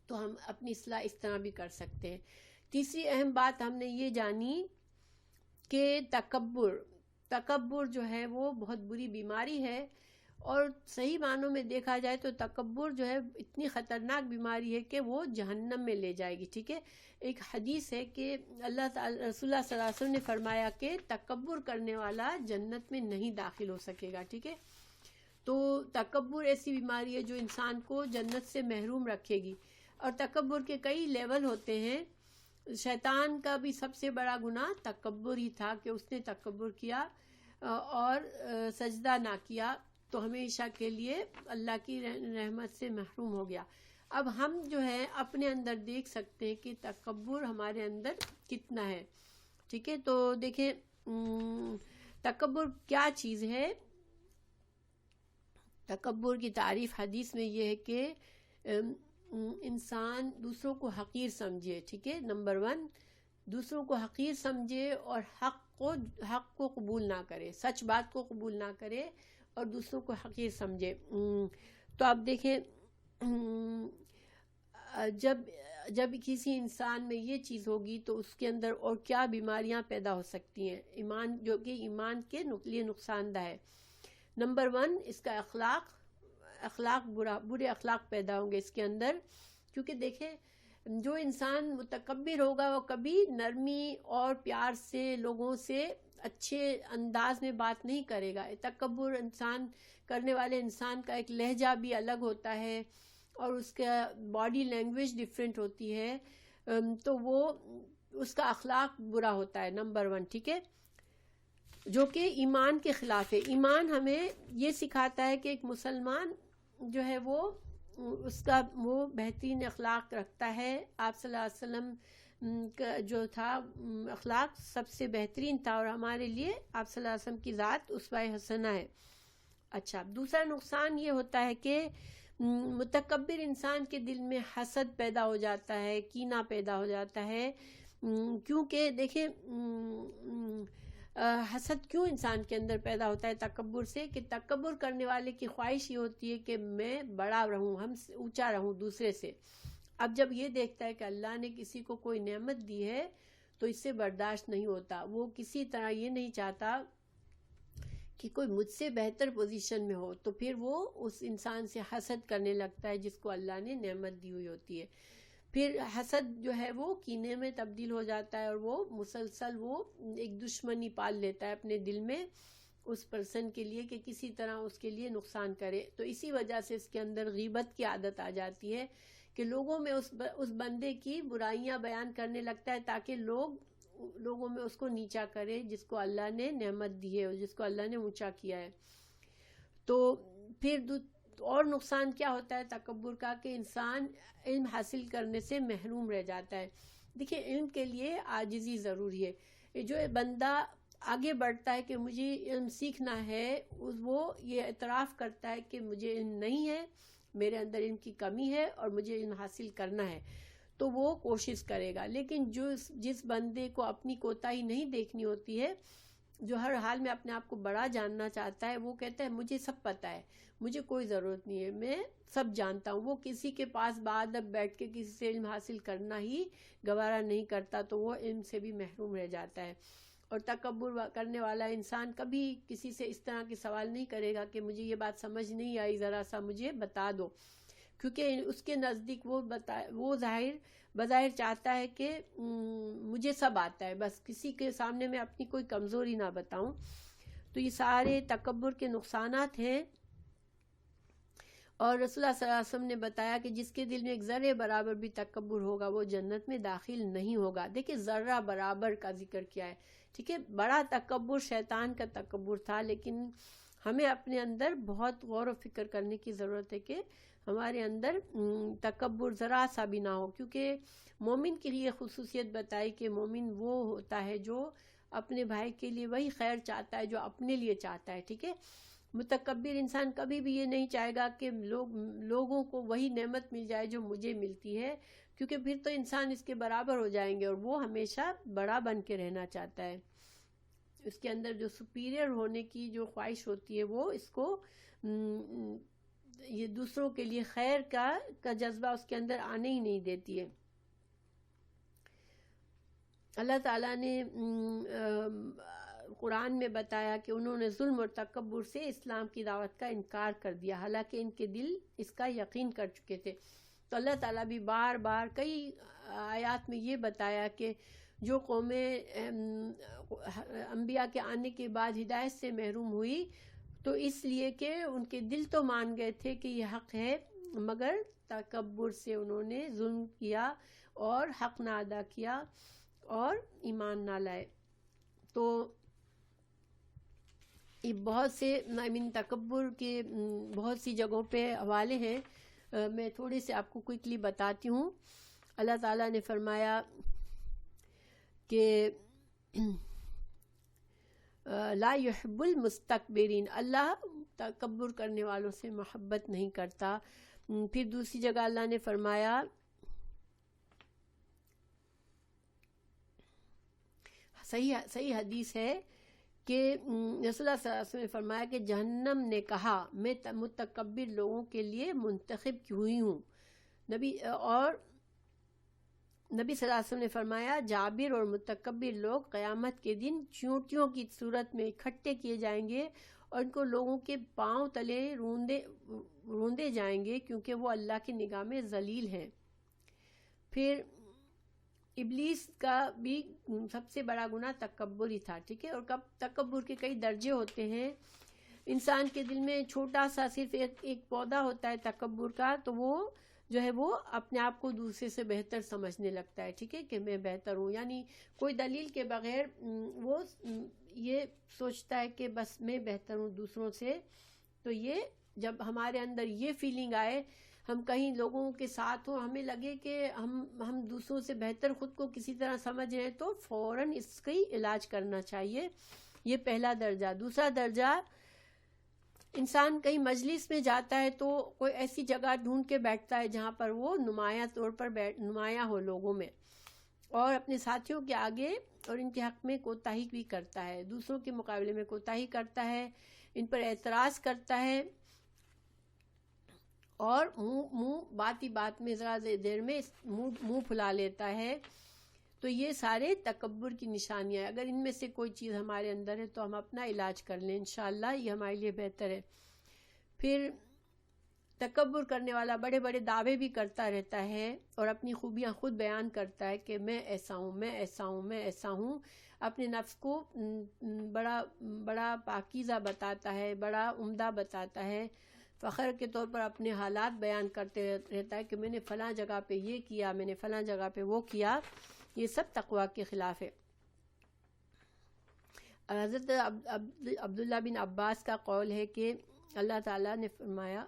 تو ہم اپنی اصلاح اس طرح بھی کر سکتے ہیں. تیسری اہم بات ہم نے یہ جانی کہ تکبر جو ہے وہ بہت بری بیماری ہے، اور صحیح معنوں میں دیکھا جائے تو تکبر جو ہے اتنی خطرناک بیماری ہے کہ وہ جہنم میں لے جائے گی. ٹھیک ہے، ایک حدیث ہے کہ اللہ تعالی رسول اللہ صلی اللہ علیہ وسلم نے فرمایا کہ تکبر کرنے والا جنت میں نہیں داخل ہو سکے گا. ٹھیک ہے، تو تکبر ایسی بیماری ہے جو انسان کو جنت سے محروم رکھے گی. اور تکبر کے کئی لیول ہوتے ہیں. شیطان کا بھی سب سے بڑا گناہ تکبر ہی تھا کہ اس نے تکبر کیا اور سجدہ نہ کیا، تو ہمیشہ کے لیے اللہ کی رحمت سے محروم ہو گیا. اب ہم جو ہے اپنے اندر دیکھ سکتے ہیں کہ تکبر ہمارے اندر کتنا ہے. ٹھیک ہے، تو دیکھیں تکبر کیا چیز ہے. تکبر کی تعریف حدیث میں یہ ہے کہ انسان دوسروں کو حقیر سمجھے. ٹھیک ہے، نمبر 1 دوسروں کو حقیر سمجھے اور حق کو قبول نہ کرے، سچ بات کو قبول نہ کرے اور دوسروں کو حقیر سمجھے. تو آپ دیکھیں جب کسی انسان میں یہ چیز ہوگی تو اس کے اندر اور کیا بیماریاں پیدا ہو سکتی ہیں، ایمان جو کہ ایمان کے لیے نقصان دہ ہے. نمبر 1 اس کا اخلاق برے اخلاق پیدا ہوں گے اس کے اندر. کیونکہ دیکھیں جو انسان متکبر ہوگا وہ کبھی نرمی اور پیار سے لوگوں سے اچھے انداز میں بات نہیں کرے گا. تکبر انسان کرنے والے انسان کا ایک لہجہ بھی الگ ہوتا ہے اور اس کا باڈی لینگویج ڈیفرنٹ ہوتی ہے، تو وہ اس کا اخلاق برا ہوتا ہے. نمبر 1 ٹھیک ہے، جو کہ ایمان کے خلاف ہے. ایمان ہمیں یہ سکھاتا ہے کہ ایک مسلمان جو ہے وہ بہترین اخلاق رکھتا ہے. آپ صلی اللہ علیہ وسلم کا جو تھا اخلاق سب سے بہترین تھا، اور ہمارے لیے آپ صلی اللہ علیہ وسلم کی ذات اسوہ حسنہ ہے. اچھا، دوسرا نقصان یہ ہوتا ہے کہ متکبر انسان کے دل میں حسد پیدا ہو جاتا ہے، کینہ پیدا ہو جاتا ہے. کیونکہ دیکھیں حسد کیوں انسان کے اندر پیدا ہوتا ہے تکبر سے، کہ تکبر کرنے والے کی خواہش یہ ہوتی ہے کہ میں بڑا رہوں، ہم اونچا رہوں دوسرے سے. اب جب یہ دیکھتا ہے کہ اللہ نے کسی کو کوئی نعمت دی ہے تو اس سے برداشت نہیں ہوتا. وہ کسی طرح یہ نہیں چاہتا کہ کوئی مجھ سے بہتر پوزیشن میں ہو، تو پھر وہ اس انسان سے حسد کرنے لگتا ہے جس کو اللہ نے نعمت دی ہوئی ہوتی ہے. پھر حسد جو ہے وہ کینے میں تبدیل ہو جاتا ہے، اور وہ مسلسل وہ ایک دشمنی پال لیتا ہے اپنے دل میں اس پرسن کے لیے کہ کسی طرح اس کے لیے نقصان کرے. تو اسی وجہ سے اس کے اندر غیبت کی عادت آ جاتی ہے کہ لوگوں میں اس بندے کی برائیاں بیان کرنے لگتا ہے تاکہ لوگوں میں اس کو نیچا کرے جس کو اللہ نے نعمت دی ہے اور جس کو اللہ نے اونچا کیا ہے. تو پھر اور نقصان کیا ہوتا ہے تکبر کا، کہ انسان علم حاصل کرنے سے محروم رہ جاتا ہے. دیکھیں علم کے لیے عاجزی ضروری ہے. جو بندہ آگے بڑھتا ہے کہ مجھے علم سیکھنا ہے، وہ یہ اعتراف کرتا ہے کہ مجھے علم نہیں ہے، میرے اندر علم کی کمی ہے اور مجھے علم حاصل کرنا ہے، تو وہ کوشش کرے گا. لیکن جس بندے کو اپنی کوتاہی نہیں دیکھنی ہوتی ہے، جو ہر حال میں اپنے آپ کو بڑا جاننا چاہتا ہے، وہ کہتا ہے مجھے سب پتہ ہے، مجھے کوئی ضرورت نہیں ہے، میں سب جانتا ہوں. وہ کسی کے پاس بعد اب بیٹھ کے کسی سے علم حاصل کرنا ہی گوارا نہیں کرتا، تو وہ علم سے بھی محروم رہ جاتا ہے. اور تکبر کرنے والا انسان کبھی کسی سے اس طرح کے سوال نہیں کرے گا کہ مجھے یہ بات سمجھ نہیں آئی، ذرا سا مجھے بتا دو، کیونکہ اس کے نزدیک وہ بظاہر چاہتا ہے کہ مجھے سب آتا ہے، بس کسی کے سامنے میں اپنی کوئی کمزوری نہ بتاؤں۔ تو یہ سارے تکبر کے نقصانات ہیں، اور رسول اللہ صلی اللہ علیہ وسلم نے بتایا کہ جس کے دل میں ایک ذرے برابر بھی تکبر ہوگا وہ جنت میں داخل نہیں ہوگا۔ دیکھیں ذرہ برابر کا ذکر کیا ہے، ٹھیک ہے، بڑا تکبر شیطان کا تکبر تھا، لیکن ہمیں اپنے اندر بہت غور و فکر کرنے کی ضرورت ہے کہ ہمارے اندر تکبر ذرا سا بھی نہ ہو، کیونکہ مومن کی یہ خصوصیت بتائی کہ مومن وہ ہوتا ہے جو اپنے بھائی کے لیے وہی خیر چاہتا ہے جو اپنے لیے چاہتا ہے، ٹھیک ہے۔ متکبر انسان کبھی بھی یہ نہیں چاہے گا کہ لوگوں کو وہی نعمت مل جائے جو مجھے ملتی ہے، کیونکہ پھر تو انسان اس کے برابر ہو جائیں گے، اور وہ ہمیشہ بڑا بن کے رہنا چاہتا ہے۔ اس کے اندر جو سپیریئر ہونے کی جو خواہش ہوتی ہے وہ اس کو یہ دوسروں کے لیے خیر کا جذبہ اس کے اندر آنے ہی نہیں دیتی ہے۔ اللہ تعالیٰ نے قرآن میں بتایا کہ انہوں نے ظلم اور تکبر سے اسلام کی دعوت کا انکار کر دیا، حالانکہ ان کے دل اس کا یقین کر چکے تھے۔ تو اللہ تعالیٰ بھی بار بار کئی آیات میں یہ بتایا کہ جو قومیں انبیاء کے آنے کے بعد ہدایت سے محروم ہوئی تو اس لیے کہ ان کے دل تو مان گئے تھے کہ یہ حق ہے، مگر تکبر سے انہوں نے ظلم کیا اور حق نہ ادا کیا اور ایمان نہ لائے۔ تو یہ بہت سے تکبر کے بہت سی جگہوں پہ حوالے ہیں، میں تھوڑے سے آپ کو کوئکلی بتاتی ہوں۔ اللہ تعالیٰ نے فرمایا کہ لا يحب المستكبرین، اللہ تکبر کرنے والوں سے محبت نہیں کرتا۔ پھر دوسری جگہ اللہ نے فرمایا صحیح حدیث ہے کہ رسول اللہ صلی اللہ علیہ وسلم نے فرمایا کہ جہنم نے کہا میں متکبر لوگوں کے لیے منتخب ہوئی ہوں۔ نبی صلی اللہ علیہ وسلم نے فرمایا جابر اور متکبر لوگ قیامت کے دن چیونٹیوں کی صورت میں اکٹھے کیے جائیں گے اور ان کو لوگوں کے پاؤں تلے روندے جائیں گے، کیونکہ وہ اللہ کی نگاہ میں ذلیل ہیں۔ پھر ابلیس کا بھی سب سے بڑا گناہ تکبر ہی تھا، ٹھیک ہے، اور تکبر کے کئی درجے ہوتے ہیں۔ انسان کے دل میں چھوٹا سا صرف ایک پودا ہوتا ہے تکبر کا، تو وہ جو ہے وہ اپنے آپ کو دوسرے سے بہتر سمجھنے لگتا ہے، ٹھیک ہے، کہ میں بہتر ہوں، یعنی کوئی دلیل کے بغیر وہ یہ سوچتا ہے کہ بس میں بہتر ہوں دوسروں سے۔ تو یہ جب ہمارے اندر یہ فیلنگ آئے، ہم کہیں لوگوں کے ساتھ ہوں، ہمیں لگے کہ ہم دوسروں سے بہتر خود کو کسی طرح سمجھ رہے ہیں، تو فوراً اس کا علاج کرنا چاہیے۔ یہ پہلا درجہ۔ دوسرا درجہ، انسان کہیں مجلس میں جاتا ہے تو کوئی ایسی جگہ ڈھونڈ کے بیٹھتا ہے جہاں پر وہ نمایاں طور پر نمایاں ہو لوگوں میں، اور اپنے ساتھیوں کے آگے اور ان کے حق میں کوتاہی بھی کرتا ہے، دوسروں کے مقابلے میں کوتاہی کرتا ہے، ان پر اعتراض کرتا ہے، اور بات ہی بات میں ذرا دیر میں منہ پھلا لیتا ہے۔ تو یہ سارے تکبر کی نشانیاں ہیں۔ اگر ان میں سے کوئی چیز ہمارے اندر ہے تو ہم اپنا علاج کر لیں، انشاءاللہ یہ ہمارے لیے بہتر ہے۔ پھر تکبر کرنے والا بڑے بڑے دعوے بھی کرتا رہتا ہے اور اپنی خوبیاں خود بیان کرتا ہے کہ میں ایسا ہوں، میں ایسا ہوں، میں ایسا ہوں، اپنے نفس کو بڑا پاکیزہ بتاتا ہے، بڑا عمدہ بتاتا ہے، فخر کے طور پر اپنے حالات بیان کرتے رہتا ہے کہ میں نے فلاں جگہ پہ یہ کیا، میں نے فلاں جگہ پہ وہ کیا۔ یہ سب تقویٰ کے خلاف ہے۔ حضرت عبداللہ بن عباس کا قول ہے کہ اللہ تعالیٰ نے فرمایا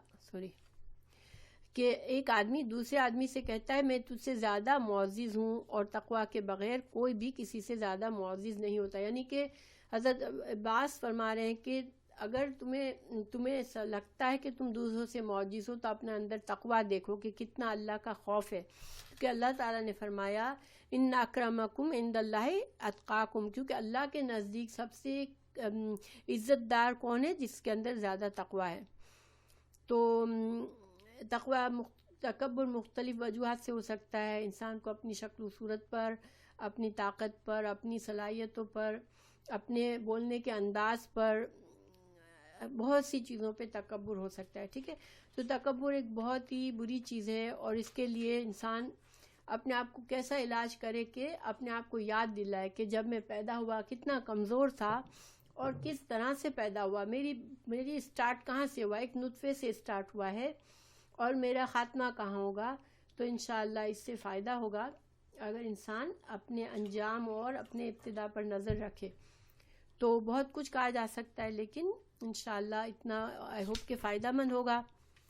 کہ ایک آدمی دوسرے آدمی سے کہتا ہے میں تجھ سے زیادہ معزز ہوں، اور تقویٰ کے بغیر کوئی بھی کسی سے زیادہ معزز نہیں ہوتا۔ یعنی کہ حضرت عباس فرما رہے ہیں کہ اگر تمہیں ایسا لگتا ہے کہ تم دوسروں سے معزز ہو تو اپنے اندر تقویٰ دیکھو کہ کتنا اللہ کا خوف ہے، کیونکہ اللہ تعالیٰ نے فرمایا ان اکرمکم عند اللہ اتقاکم، کیونکہ اللہ کے نزدیک سب سے عزت دار کون ہے؟ جس کے اندر زیادہ تقویٰ ہے۔ تو تقویٰ تکبر مختلف وجوہات سے ہو سکتا ہے. انسان کو اپنی شکل و صورت پر، اپنی طاقت پر، اپنی صلاحیتوں پر، اپنے بولنے کے انداز پر، بہت سی چیزوں پہ تکبر ہو سکتا ہے. ٹھیک ہے، تو تکبر ایک بہت ہی بری چیز ہے، اور اس کے لیے انسان اپنے آپ کو کیسا علاج کرے کہ اپنے آپ کو یاد دلائے کہ جب میں پیدا ہوا کتنا کمزور تھا اور کس طرح سے پیدا ہوا. میری اسٹارٹ کہاں سے ہوا؟ ایک نطفے سے اسٹارٹ ہوا ہے، اور میرا خاتمہ کہاں ہوگا. تو انشاءاللہ اس سے فائدہ ہوگا اگر انسان اپنے انجام اور اپنے ابتدا پر نظر رکھے. تو بہت کچھ کہا جا سکتا ہے، لیکن انشاءاللہ اتنا آئی ہوپ کہ فائدہ مند ہوگا.